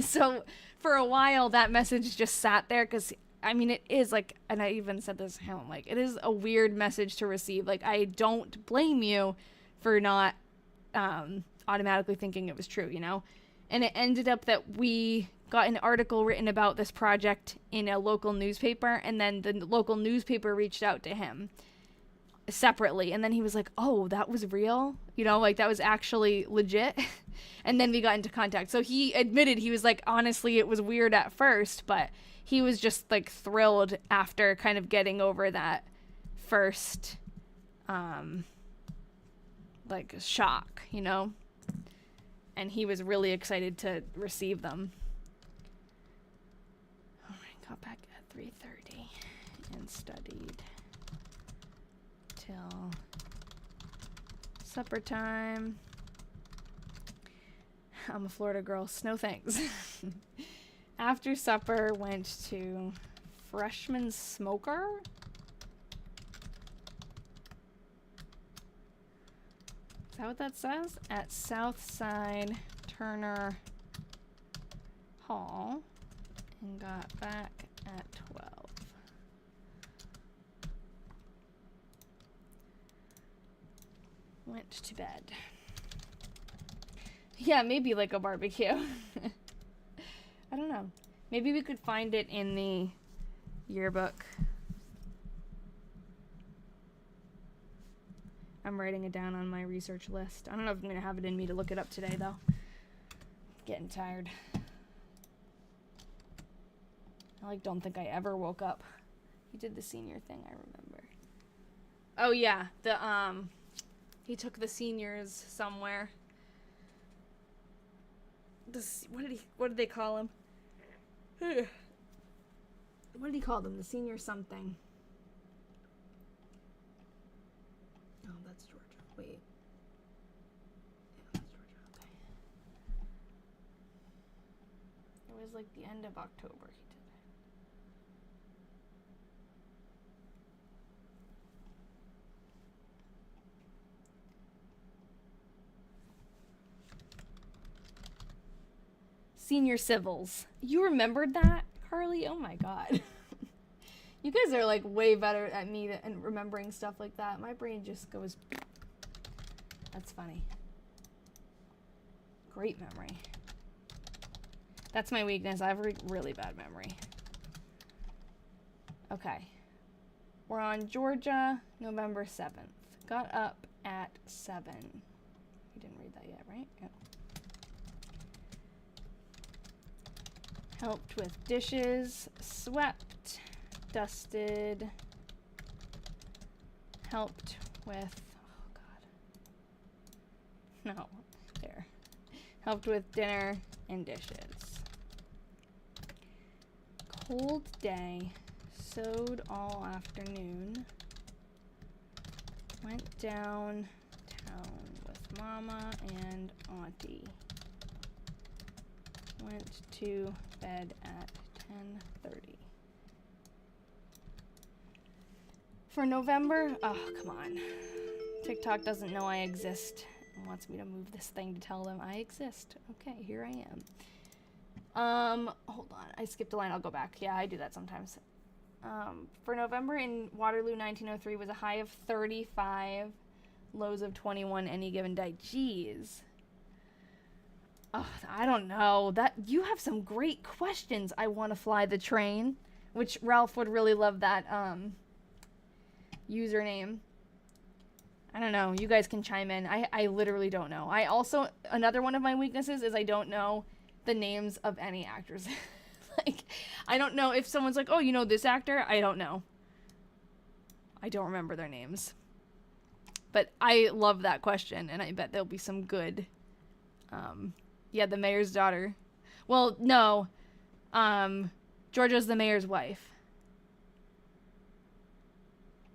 So for a while, that message just sat there because, I mean, it is like, and I even said this to him, like, it is a weird message to receive. Like, I don't blame you for not automatically thinking it was true, you know? And it ended up that we got an article written about this project in a local newspaper, and then the local newspaper reached out to him separately, and then he was like, oh, that was real, you know, like that was actually legit. And then we got into contact. So he admitted, he was like, honestly, it was weird at first, but he was just like thrilled after kind of getting over that first like shock, you know, and he was really excited to receive them. All right, got back at 3:30 and studied till supper time. I'm a Florida girl. No thanks. After supper, went to Freshman Smoker. Is that what that says? At Southside Turner Hall. And got back at 12. Went to bed. Yeah, maybe like a barbecue. I don't know. Maybe we could find it in the yearbook. I'm writing it down on my research list. I don't know if I'm going to have it in me to look it up today, though. Getting tired. I don't think I ever woke up. He did the senior thing, I remember. Oh, yeah. He took the seniors somewhere. What did they call him? What did he call them? The senior something. Oh, that's Georgia. Wait. Yeah, that's Georgia. Okay. It was like the end of October he did it. Senior civils. You remembered that, Carly? Oh my god. You guys are like way better at me and remembering stuff like that. My brain just goes. That's funny. Great memory. That's my weakness. I have a really bad memory. Okay. We're on Georgia, November 7th. Got up at 7. You didn't read that yet, right? Yep. Helped with dishes, swept, dusted, helped with, oh god, no, there, helped with dinner and dishes. Cold day, sewed all afternoon, went downtown with Mama and Auntie. Went to bed at 10:30. For November, oh, come on. TikTok doesn't know I exist and wants me to move this thing to tell them I exist. Okay, here I am. Hold on. I skipped a line. I'll go back. Yeah, I do that sometimes. For November in Waterloo 1903 was a high of 35, lows of 21 any given day. Jeez. Oh, I don't know. That you have some great questions. I want to fly the train, which Ralph would really love that username. I don't know. You guys can chime in. I literally don't know. I also, another one of my weaknesses is I don't know the names of any actors. Like, I don't know if someone's like, oh, you know this actor? I don't know. I don't remember their names. But I love that question, and I bet there'll be some good yeah, the mayor's daughter. Well, no. Georgia's the mayor's wife.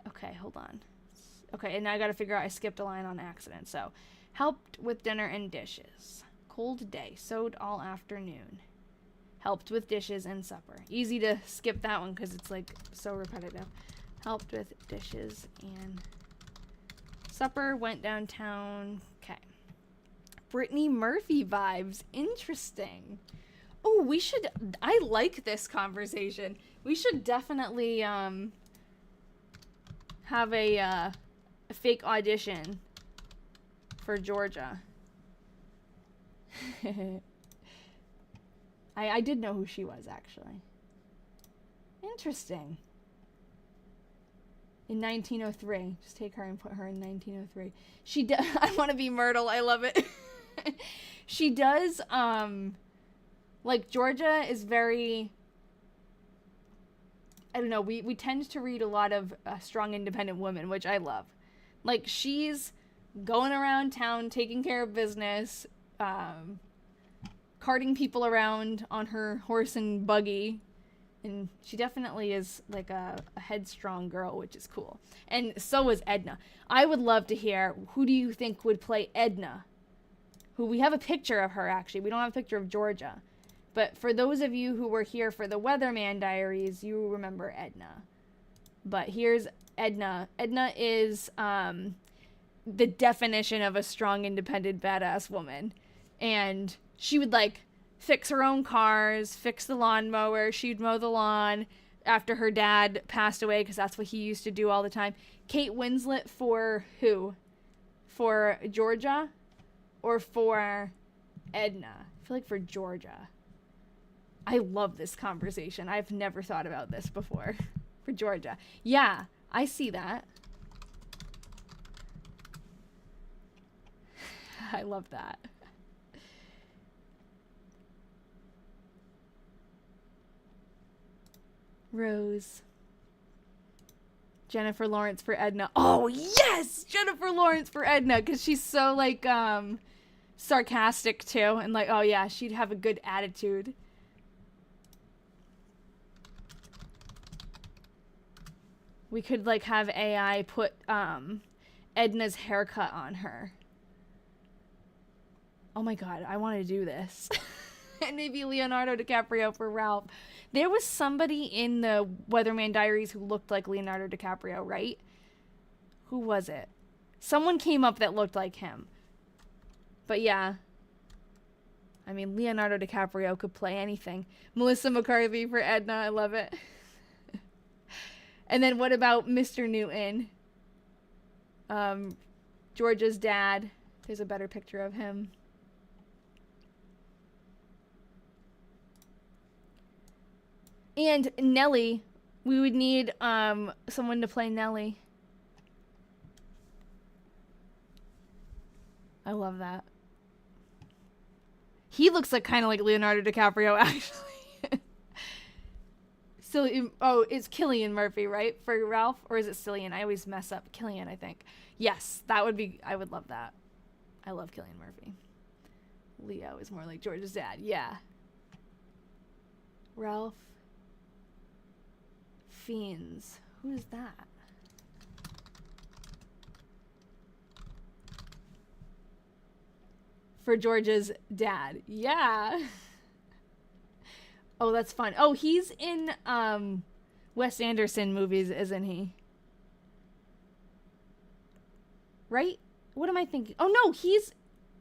Okay, hold on. Okay, and now I gotta figure out, I skipped a line on accident. So, helped with dinner and dishes. Cold day, sewed all afternoon. Helped with dishes and supper. Easy to skip that one because it's like so repetitive. Helped with dishes and supper, went downtown. Okay. Brittany Murphy vibes. Interesting. Oh, we should, I like this conversation. We should definitely have a fake audition for Georgia. I did know who she was, actually. Interesting. In 1903. Just take her and put her in 1903. She does... I want to be Myrtle. I love it. She does, like, Georgia is very... I don't know, we tend to read a lot of strong, independent women, which I love. Like, she's going around town, taking care of business, carting people around on her horse and buggy. And she definitely is like a headstrong girl, which is cool. And so is Edna. I would love to hear, who do you think would play Edna? Who, we have a picture of her, actually. We don't have a picture of Georgia. But for those of you who were here for the Weatherman Diaries, you remember Edna. But here's Edna. Edna is the definition of a strong, independent, badass woman. And she would, like, fix her own cars, fix the lawnmower. She'd mow the lawn after her dad passed away, because that's what he used to do all the time. Kate Winslet for who? For Georgia or for Edna? I feel like for Georgia. I love this conversation. I've never thought about this before. For Georgia. Yeah, I see that. I love that. Rose. Jennifer Lawrence for Edna. Oh, yes! Jennifer Lawrence for Edna, because she's so, like, sarcastic, too. And, like, oh, yeah, she'd have a good attitude. We could, like, have AI put, Edna's haircut on her. Oh, my God, I want to do this. And maybe Leonardo DiCaprio for Ralph. There was somebody in the Weatherman Diaries who looked like Leonardo DiCaprio, right? Who was it? Someone came up that looked like him. But yeah. I mean, Leonardo DiCaprio could play anything. Melissa McCarthy for Edna. I love it. And then what about Mr. Newton? Georgia's dad. There's a better picture of him. And Nellie, we would need someone to play Nellie. I love that. He looks like kind of like Leonardo DiCaprio, actually. Oh, it's Cillian Murphy, right? For Ralph? Or is it Cillian? I always mess up. Cillian, I think. Yes, that would be... I would love that. I love Cillian Murphy. Leo is more like George's dad. Yeah. Ralph Fiennes. Who is that? For George's dad. Yeah. Oh, that's fun. Oh, he's in Wes Anderson movies, isn't he? Right? What am I thinking? Oh no, he's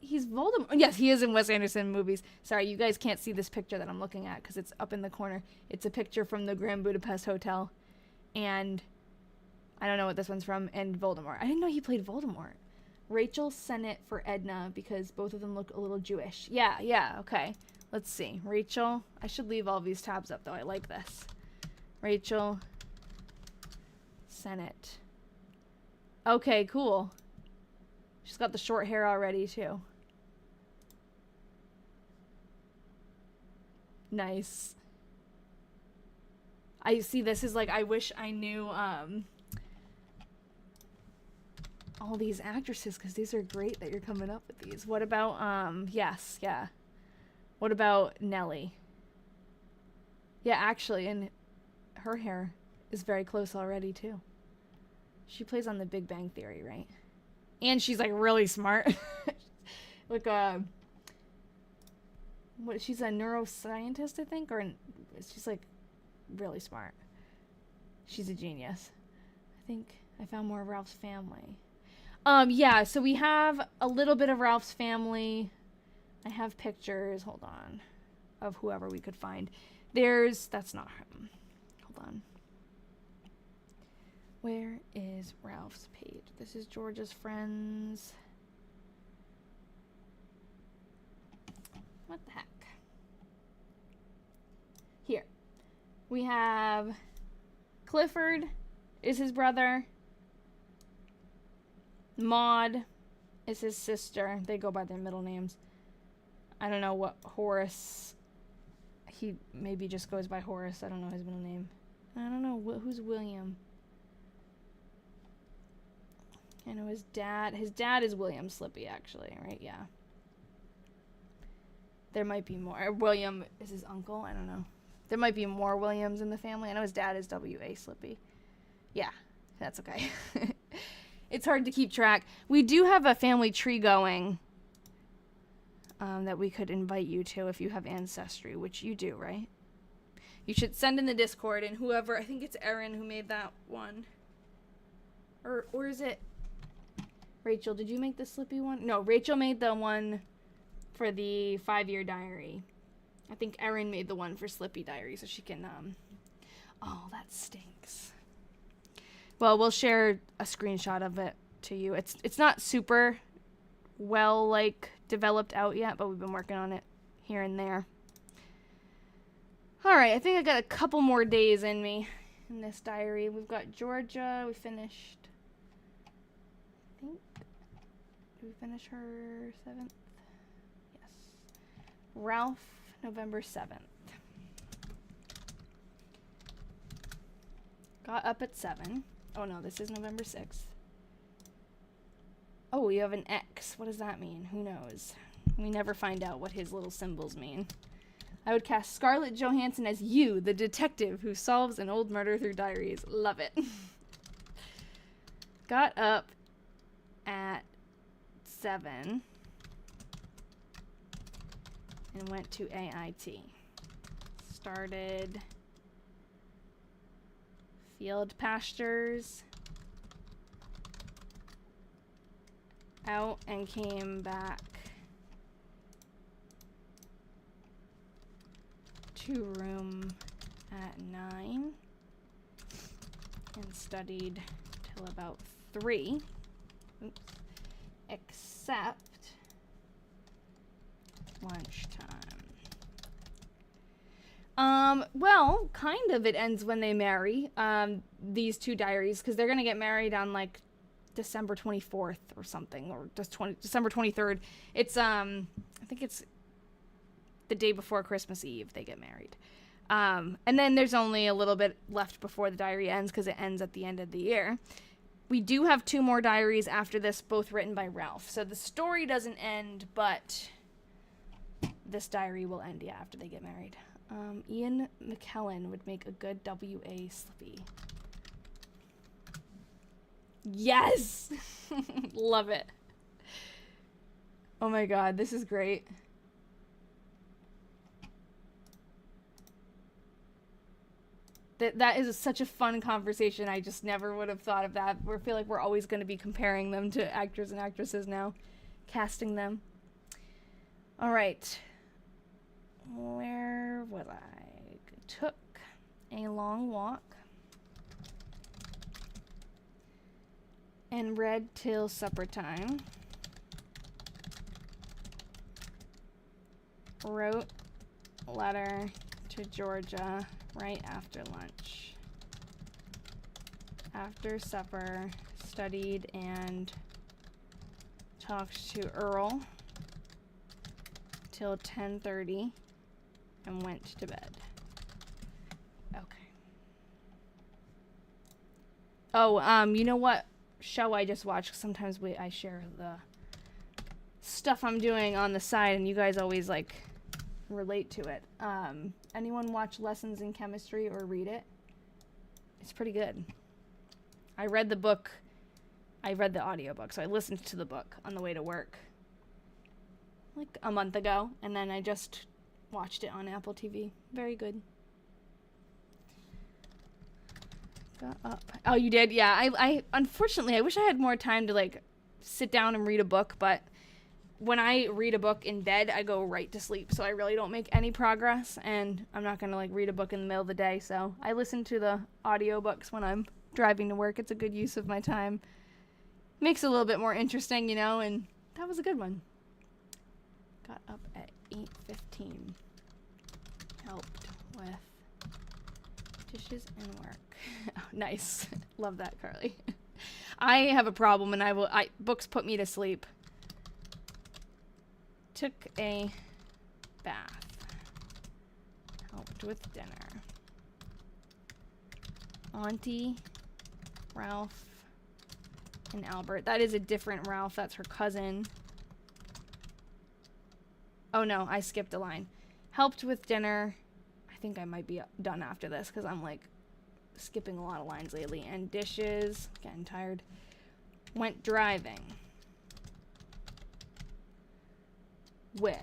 Voldemort. Yes, he is in Wes Anderson movies. Sorry, you guys can't see this picture that I'm looking at because it's up in the corner. It's a picture from the Grand Budapest Hotel. And I don't know what this one's from. And Voldemort. I didn't know he played Voldemort. Rachel Sennett for Edna because both of them look a little Jewish. Yeah, okay. Let's see. Rachel. I should leave all these tabs up, though. I like this. Rachel Sennett. Okay, cool. She's got the short hair already, too. Nice. I see this is like, I wish I knew all these actresses, because these are great that you're coming up with these. What about, yes, yeah. What about Nellie? Yeah, actually, and her hair is very close already, too. She plays on The Big Bang Theory, right? And she's, like, really smart. Like, what, she's a neuroscientist, I think? Or she's, like, really smart. She's a genius. I think I found more of Ralph's family. Yeah, so we have a little bit of Ralph's family. I have pictures, hold on, of whoever we could find. That's not him. Hold on. Where is Ralph's page? This is George's friends. What the heck? We have Clifford is his brother. Maud is his sister. They go by their middle names. I don't know what Horace... He maybe just goes by Horace. I don't know his middle name. I don't know who's William. I know his dad. His dad is William Slippy, actually, right? Yeah. There might be more. William is his uncle. I don't know. There might be more Williams in the family. I know his dad is W.A. Slippy. Yeah, that's okay. It's hard to keep track. We do have a family tree going that we could invite you to if you have Ancestry, which you do, right? You should send in the Discord, and whoever, I think it's Erin who made that one. Or is it Rachel? Did you make the Slippy one? No, Rachel made the one for the 5-year diary. I think Erin made the one for Slippy Diary, so she can, Oh, that stinks. Well, we'll share a screenshot of it to you. It's not super well, like, developed out yet, but we've been working on it here and there. Alright, I think I got a couple more days in me in this diary. We've got Georgia. We finished... I think... Did we finish her 7th? Yes. Ralph, November 7th. Got up at 7. Oh no, this is November 6th. Oh, you have an X. What does that mean? Who knows? We never find out what his little symbols mean. I would cast Scarlett Johansson as you, the detective who solves an old murder through diaries. Love it. Got up at 7 and went to AIT. Started field pastures, out and came back to room at 9 and studied till about 3. Oops. Except lunchtime. Well, kind of it ends when they marry, these two diaries, because they're gonna get married on, like, December 24th or something, or just December 23rd. It's, I think it's the day before Christmas Eve they get married. And then there's only a little bit left before the diary ends, because it ends at the end of the year. We do have 2 more diaries after this, both written by Ralph. So the story doesn't end, but this diary will end, yeah, after they get married. Ian McKellen would make a good W.A. Slippy. Yes! Love it. Oh my god, this is great. That is such a fun conversation. I just never would have thought of that. I feel like we're always going to be comparing them to actors and actresses now. Casting them. Alright. Where was I? Took a long walk. And read till supper time. Wrote a letter to Georgia right after lunch. After supper, studied and talked to Earl till 10:30 and went to bed. Okay. Oh, you know what show I just watched? Sometimes I share the stuff I'm doing on the side and you guys always, like, relate to it. Anyone watch Lessons in Chemistry or read it? It's pretty good. I read the book. I read the audiobook, so I listened to the book on the way to work like a month ago, and then I just watched it on Apple TV. Very good. Got up. Oh, you did? Yeah. I unfortunately, I wish I had more time to, like, sit down and read a book, but when I read a book in bed, I go right to sleep, so I really don't make any progress, and I'm not gonna, like, read a book in the middle of the day, so I listen to the audiobooks when I'm driving to work. It's a good use of my time. Makes it a little bit more interesting, you know, and that was a good one. Got up at 8:15. Helped with Dishes and work. Oh, nice. Love that, Carly. I have a problem, and books put me to sleep. Took a bath. Helped with dinner. Auntie, Ralph, and Albert. That is a different Ralph. That's her cousin. Oh no, I skipped a line. Helped with dinner. I think I might be done after this because I'm like skipping a lot of lines lately. And dishes. Getting tired. Went driving. With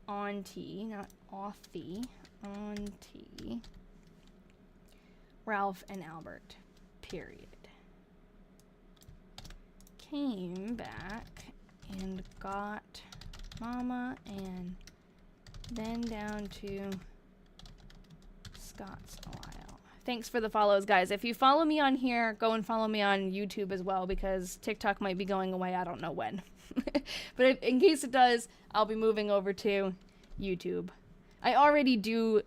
Auntie, not Auntie. Auntie. Ralph and Albert. Period. Came back and got Mama and then down to Scott's a while. Thanks for the follows, guys. If you follow me on here, go and follow me on YouTube as well because TikTok might be going away. I don't know when. But in case it does, I'll be moving over to YouTube. I already do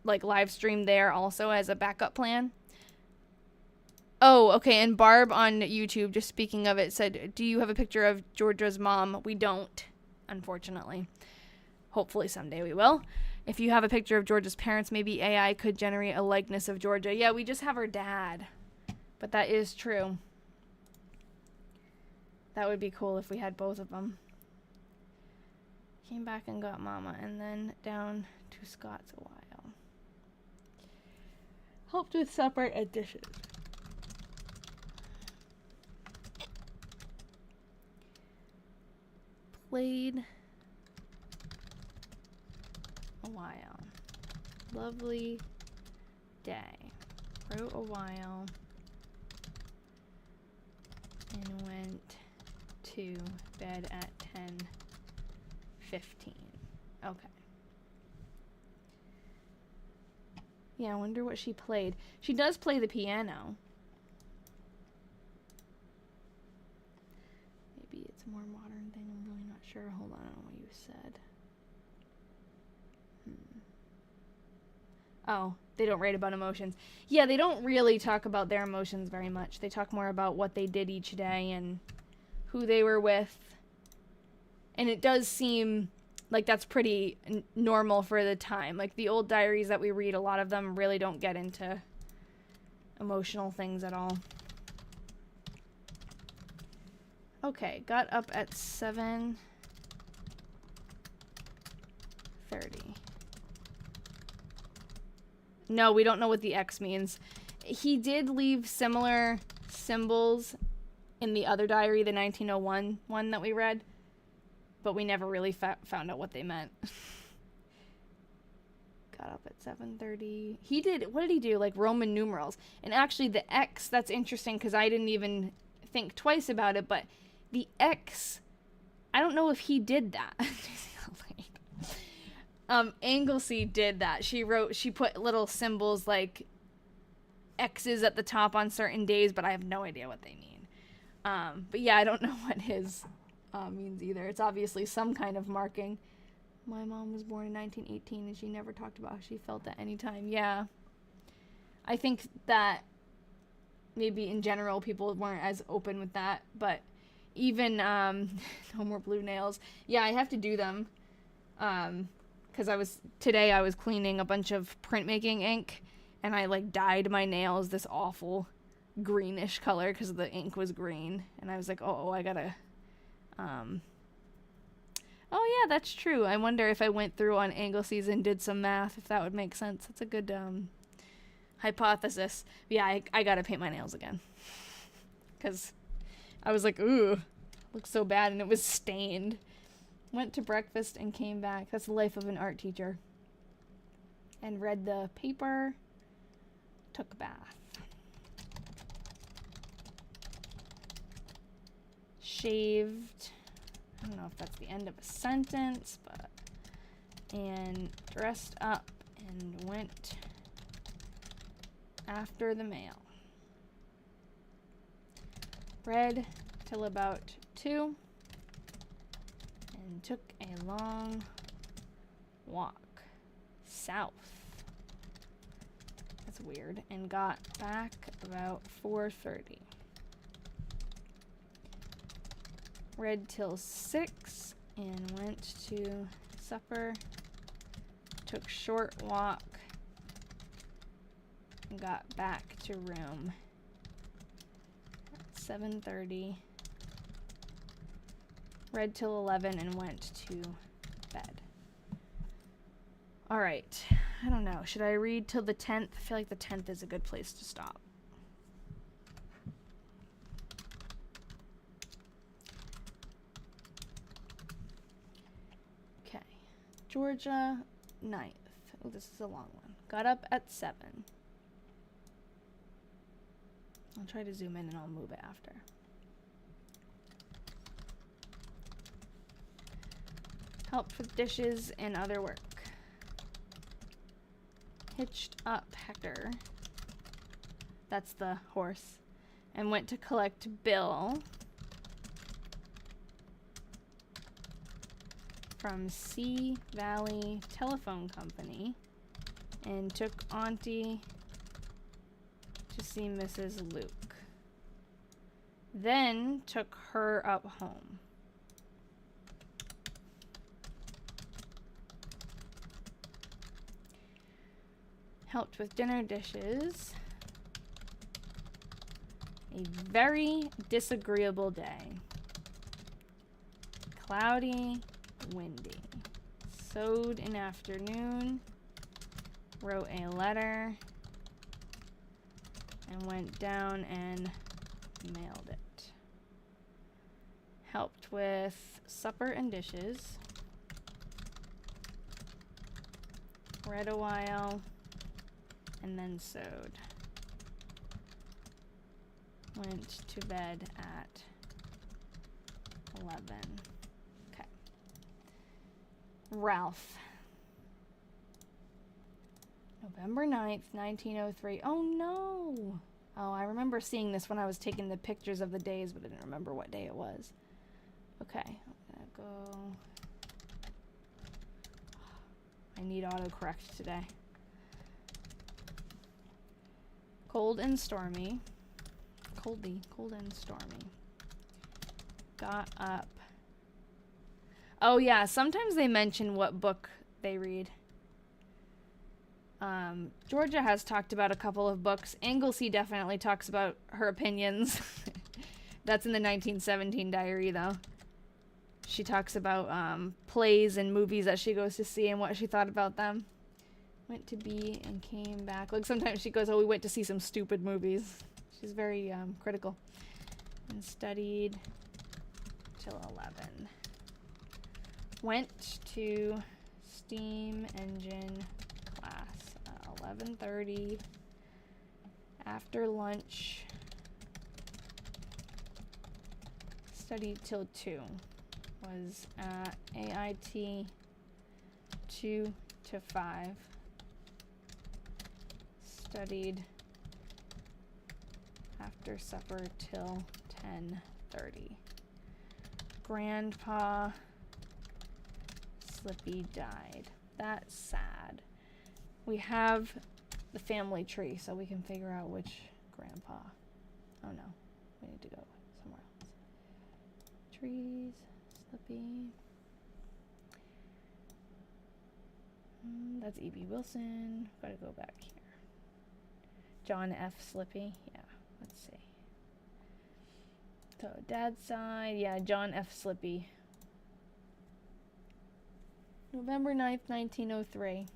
like live stream there also as a backup plan. Oh, okay, and Barb on YouTube, just speaking of it, said, do you have a picture of Georgia's mom? We don't, unfortunately. Hopefully someday we will. If you have a picture of Georgia's parents, maybe AI could generate a likeness of Georgia. Yeah, we just have her dad. But that is true. That would be cool if we had both of them. Came back and got Mama, and then down to Scott's a while. Helped with supper and dishes. Played a while. Lovely day. Wrote a while. And went to bed at 10:15. Okay. Yeah, I wonder what she played. She does play the piano. Maybe it's a more modern thing. I'm really not sure. Hold on, I don't know what you said. Oh, they don't write about emotions. Yeah, they don't really talk about their emotions very much. They talk more about what they did each day and who they were with. And it does seem like that's pretty normal for the time. Like the old diaries that we read, a lot of them really don't get into emotional things at all. Okay, got up at 7:30. No, we don't know what the X means. He did leave similar symbols in the other diary, the 1901 one that we read, but we never really found out what they meant. Got up at 7:30. He did, what did he do? Like Roman numerals. And actually the X, that's interesting because I didn't even think twice about it, but the X, I don't know if he did that. Anglesey did that. She put little symbols like X's at the top on certain days, but I have no idea what they mean. But yeah, I don't know what his means either. It's obviously some kind of marking. My mom was born in 1918 and she never talked about how she felt at any time. Yeah. I think that maybe in general people weren't as open with that, but even no more blue nails. Yeah, I have to do them. Because today I was cleaning a bunch of printmaking ink and I like dyed my nails this awful greenish color because the ink was green, and I was like, oh, I gotta oh yeah, that's true. I wonder if I went through on Anglesey's and did some math, if that would make sense. That's a good hypothesis. But yeah, I gotta paint my nails again because I was like, ooh, looks so bad, and it was stained. Went to breakfast and came back. That's the life of an art teacher. And read the paper. Took a bath. Shaved. I don't know if that's the end of a sentence, but... And dressed up and went after the mail. Read till about 2. And took a long walk south. That's That's weird. And got back about 4:30. Read till 6 and went to supper. Took short walk. And got back to room at 7:30. Read till 11 and went to bed. All right. I don't know. Should I read till the 10th? I feel like the 10th is a good place to stop. Okay. Georgia, 9th. Oh, this is a long one. Got up at 7. I'll try to zoom in and I'll move it after. Helped with dishes and other work. Hitched up Hector, that's the horse, and went to collect Bill from Sea Valley Telephone Company and took Auntie to see Mrs. Luke. Then took her up home. Helped with dinner dishes. A very disagreeable day. Cloudy, windy. Sewed in afternoon. Wrote a letter. And went down and mailed it. Helped with supper and dishes. Read a while. And then sewed. Went to bed at 11. Okay. Ralph. November 9th, 1903. Oh no! Oh, I remember seeing this when I was taking the pictures of the days, but I didn't remember what day it was. Okay, I'm gonna go. I need autocorrect today. Cold and stormy. Cold and stormy. Got up. Oh yeah, sometimes they mention what book they read. Georgia has talked about a couple of books. Anglesey definitely talks about her opinions. That's in the 1917 diary, though. She talks about plays and movies that she goes to see and what she thought about them. Went to B and came back. Like sometimes she goes, oh, we went to see some stupid movies. She's very critical. And studied till 11. Went to steam engine class at 11:30. After lunch, studied till 2. Was at AIT 2 to 5. Studied after supper till 10:30. Grandpa Slippy died. That's sad. We have the family tree, so we can figure out which grandpa. Oh no, we need to go somewhere else. Trees, Slippy. That's E.B. Wilson. Gotta go back here. John F. Slippy. Yeah, let's see. So, dad's side. Yeah, John F. Slippy. November 9th, 1903.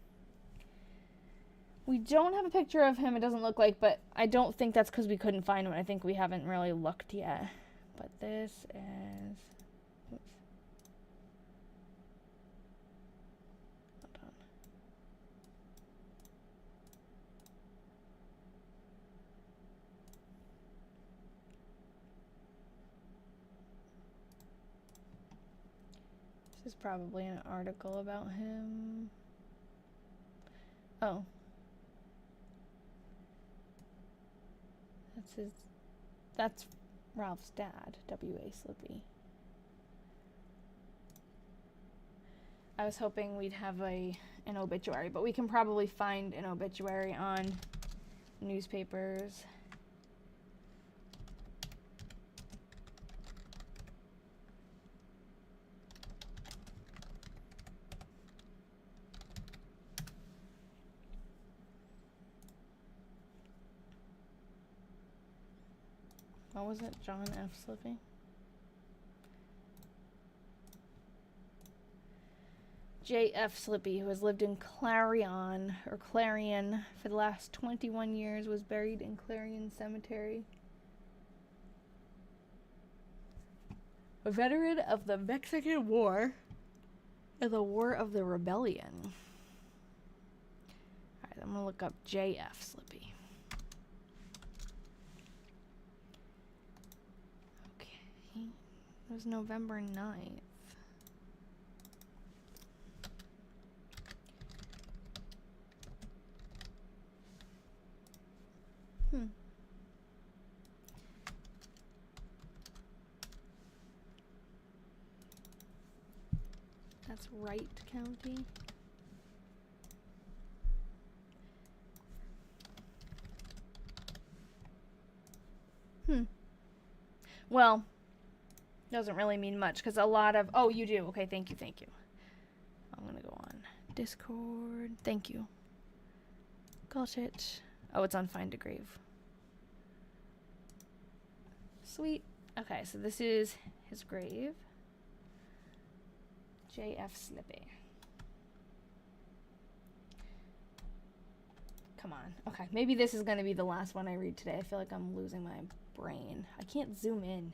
We don't have a picture of him, it doesn't look like, but I don't think that's because we couldn't find one. I think we haven't really looked yet. But this is... Oops. Hold on. This is probably an article about him. Oh. That's Ralph's dad, W.A. Slippy. I was hoping we'd have an obituary, but we can probably find an obituary on newspapers. What was it? John F. Slippy? J.F. Slippy, who has lived in Clarion for the last 21 years, was buried in Clarion Cemetery. A veteran of the Mexican War and the War of the Rebellion. Alright, I'm gonna look up J.F. Slippy. Okay. It was November 9th. That's Wright County. Well, doesn't really mean much because a lot of... Oh, you do. Okay, thank you. I'm going to go on Discord. Thank you. Got it. Oh, it's on Find a Grave. Sweet. Okay, so this is his grave. J.F. Slippy. Come on. Okay, maybe this is going to be the last one I read today. I feel like I'm losing my brain. I can't zoom in.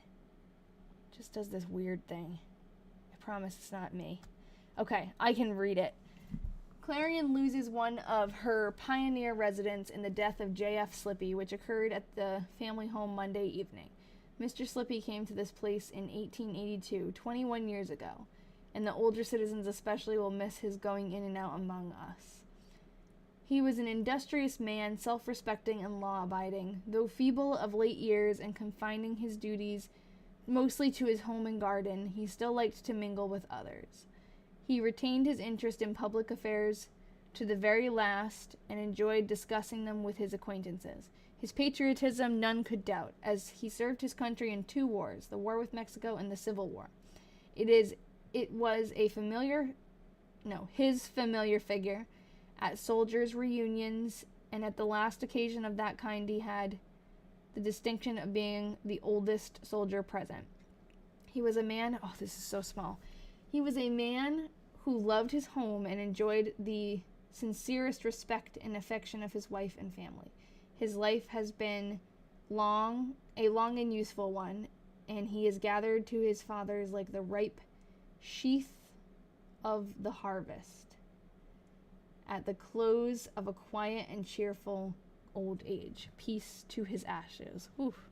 It just does this weird thing. I promise it's not me. Okay, I can read it. Clarion loses one of her pioneer residents in the death of J.F. Slippy, which occurred at the family home Monday evening. Mr. Slippy came to this place in 1882, 21 years ago, and the older citizens especially will miss his going in and out among us. He was an industrious man, self-respecting and law-abiding, though feeble of late years and confining his duties mostly to his home and garden. He still liked to mingle with others. He retained his interest in public affairs to the very last and enjoyed discussing them with his acquaintances. His patriotism none could doubt, as he served his country in 2 wars, the war with Mexico and the Civil War. It was his familiar figure at soldiers' reunions, and at the last occasion of that kind he had the distinction of being the oldest soldier present. He was a man, oh, this is so small. He was a man who loved his home and enjoyed the sincerest respect and affection of his wife and family. His life has been a long and useful one, and he is gathered to his fathers like the ripe sheath of the harvest at the close of a quiet and cheerful old age. Peace to his ashes. Oof.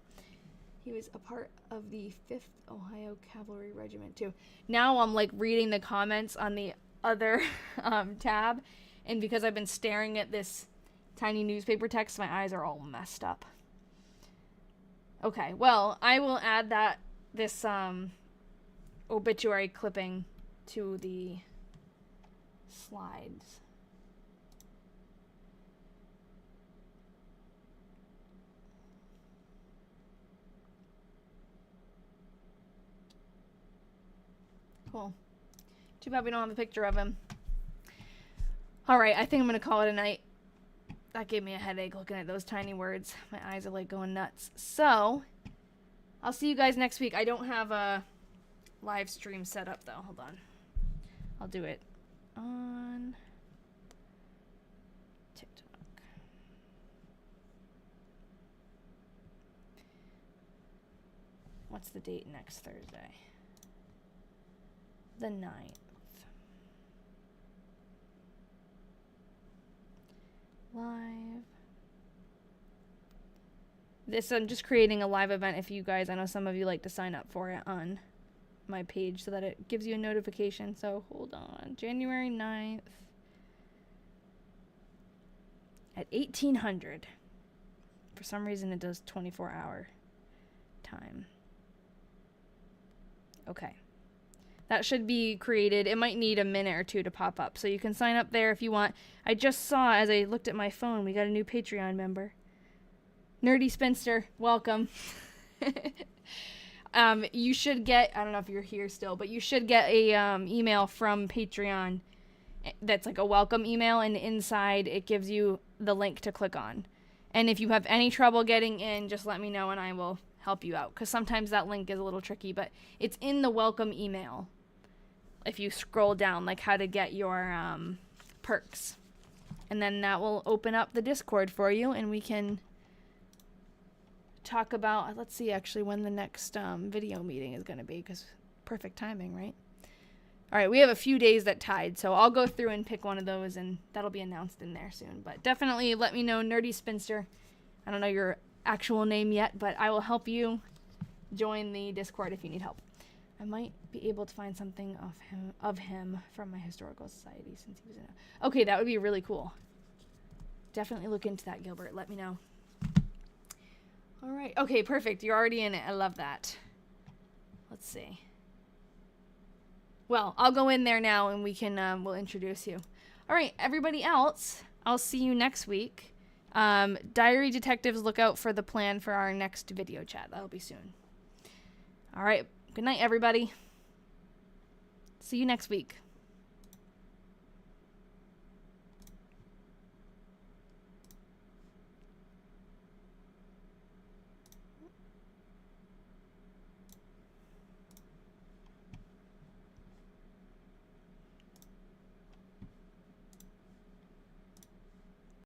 He was a part of the 5th Ohio Cavalry Regiment too. Now I'm like reading the comments on the other tab, and because I've been staring at this tiny newspaper text, my eyes are all messed up. Okay, well, I will add this obituary clipping to the slides. Cool. Too bad we don't have a picture of him. Alright, I think I'm going to call it a night. That gave me a headache looking at those tiny words. My eyes are like going nuts. So, I'll see you guys next week. I don't have a live stream set up though. Hold on. I'll do it on TikTok. What's the date next Thursday? The 9th. Live. I'm just creating a live event if you guys, I know some of you like to sign up for it on my page so that it gives you a notification. So hold on. January 9th at 1800. For some reason it does 24-hour time. Okay. That should be created. It might need a minute or two to pop up. So you can sign up there if you want. I just saw, as I looked at my phone, we got a new Patreon member. Nerdy Spinster, welcome. You should get, I don't know if you're here still, but you should get a email from Patreon that's like a welcome email, and inside it gives you the link to click on. And if you have any trouble getting in, just let me know and I will help you out, because sometimes that link is a little tricky, but it's in the welcome email if you scroll down, like how to get your perks. And then that will open up the Discord for you, and we can talk about, let's see actually when the next video meeting is going to be, because perfect timing, right? All right, we have a few days that tied, so I'll go through and pick one of those, and that'll be announced in there soon. But definitely let me know, Nerdy Spinster. I don't know your actual name yet, but I will help you join the Discord if you need help. I might be able to find something of him from my historical society since he was in a... Okay, that would be really cool. Definitely look into that, Gilbert. Let me know. All right. Okay, perfect. You're already in it. I love that. Let's see. Well, I'll go in there now and we can, we'll introduce you. All right, everybody else, I'll see you next week. Diary Detectives, look out for the plan for our next video chat. That'll be soon. All right, good night, everybody. See you next week.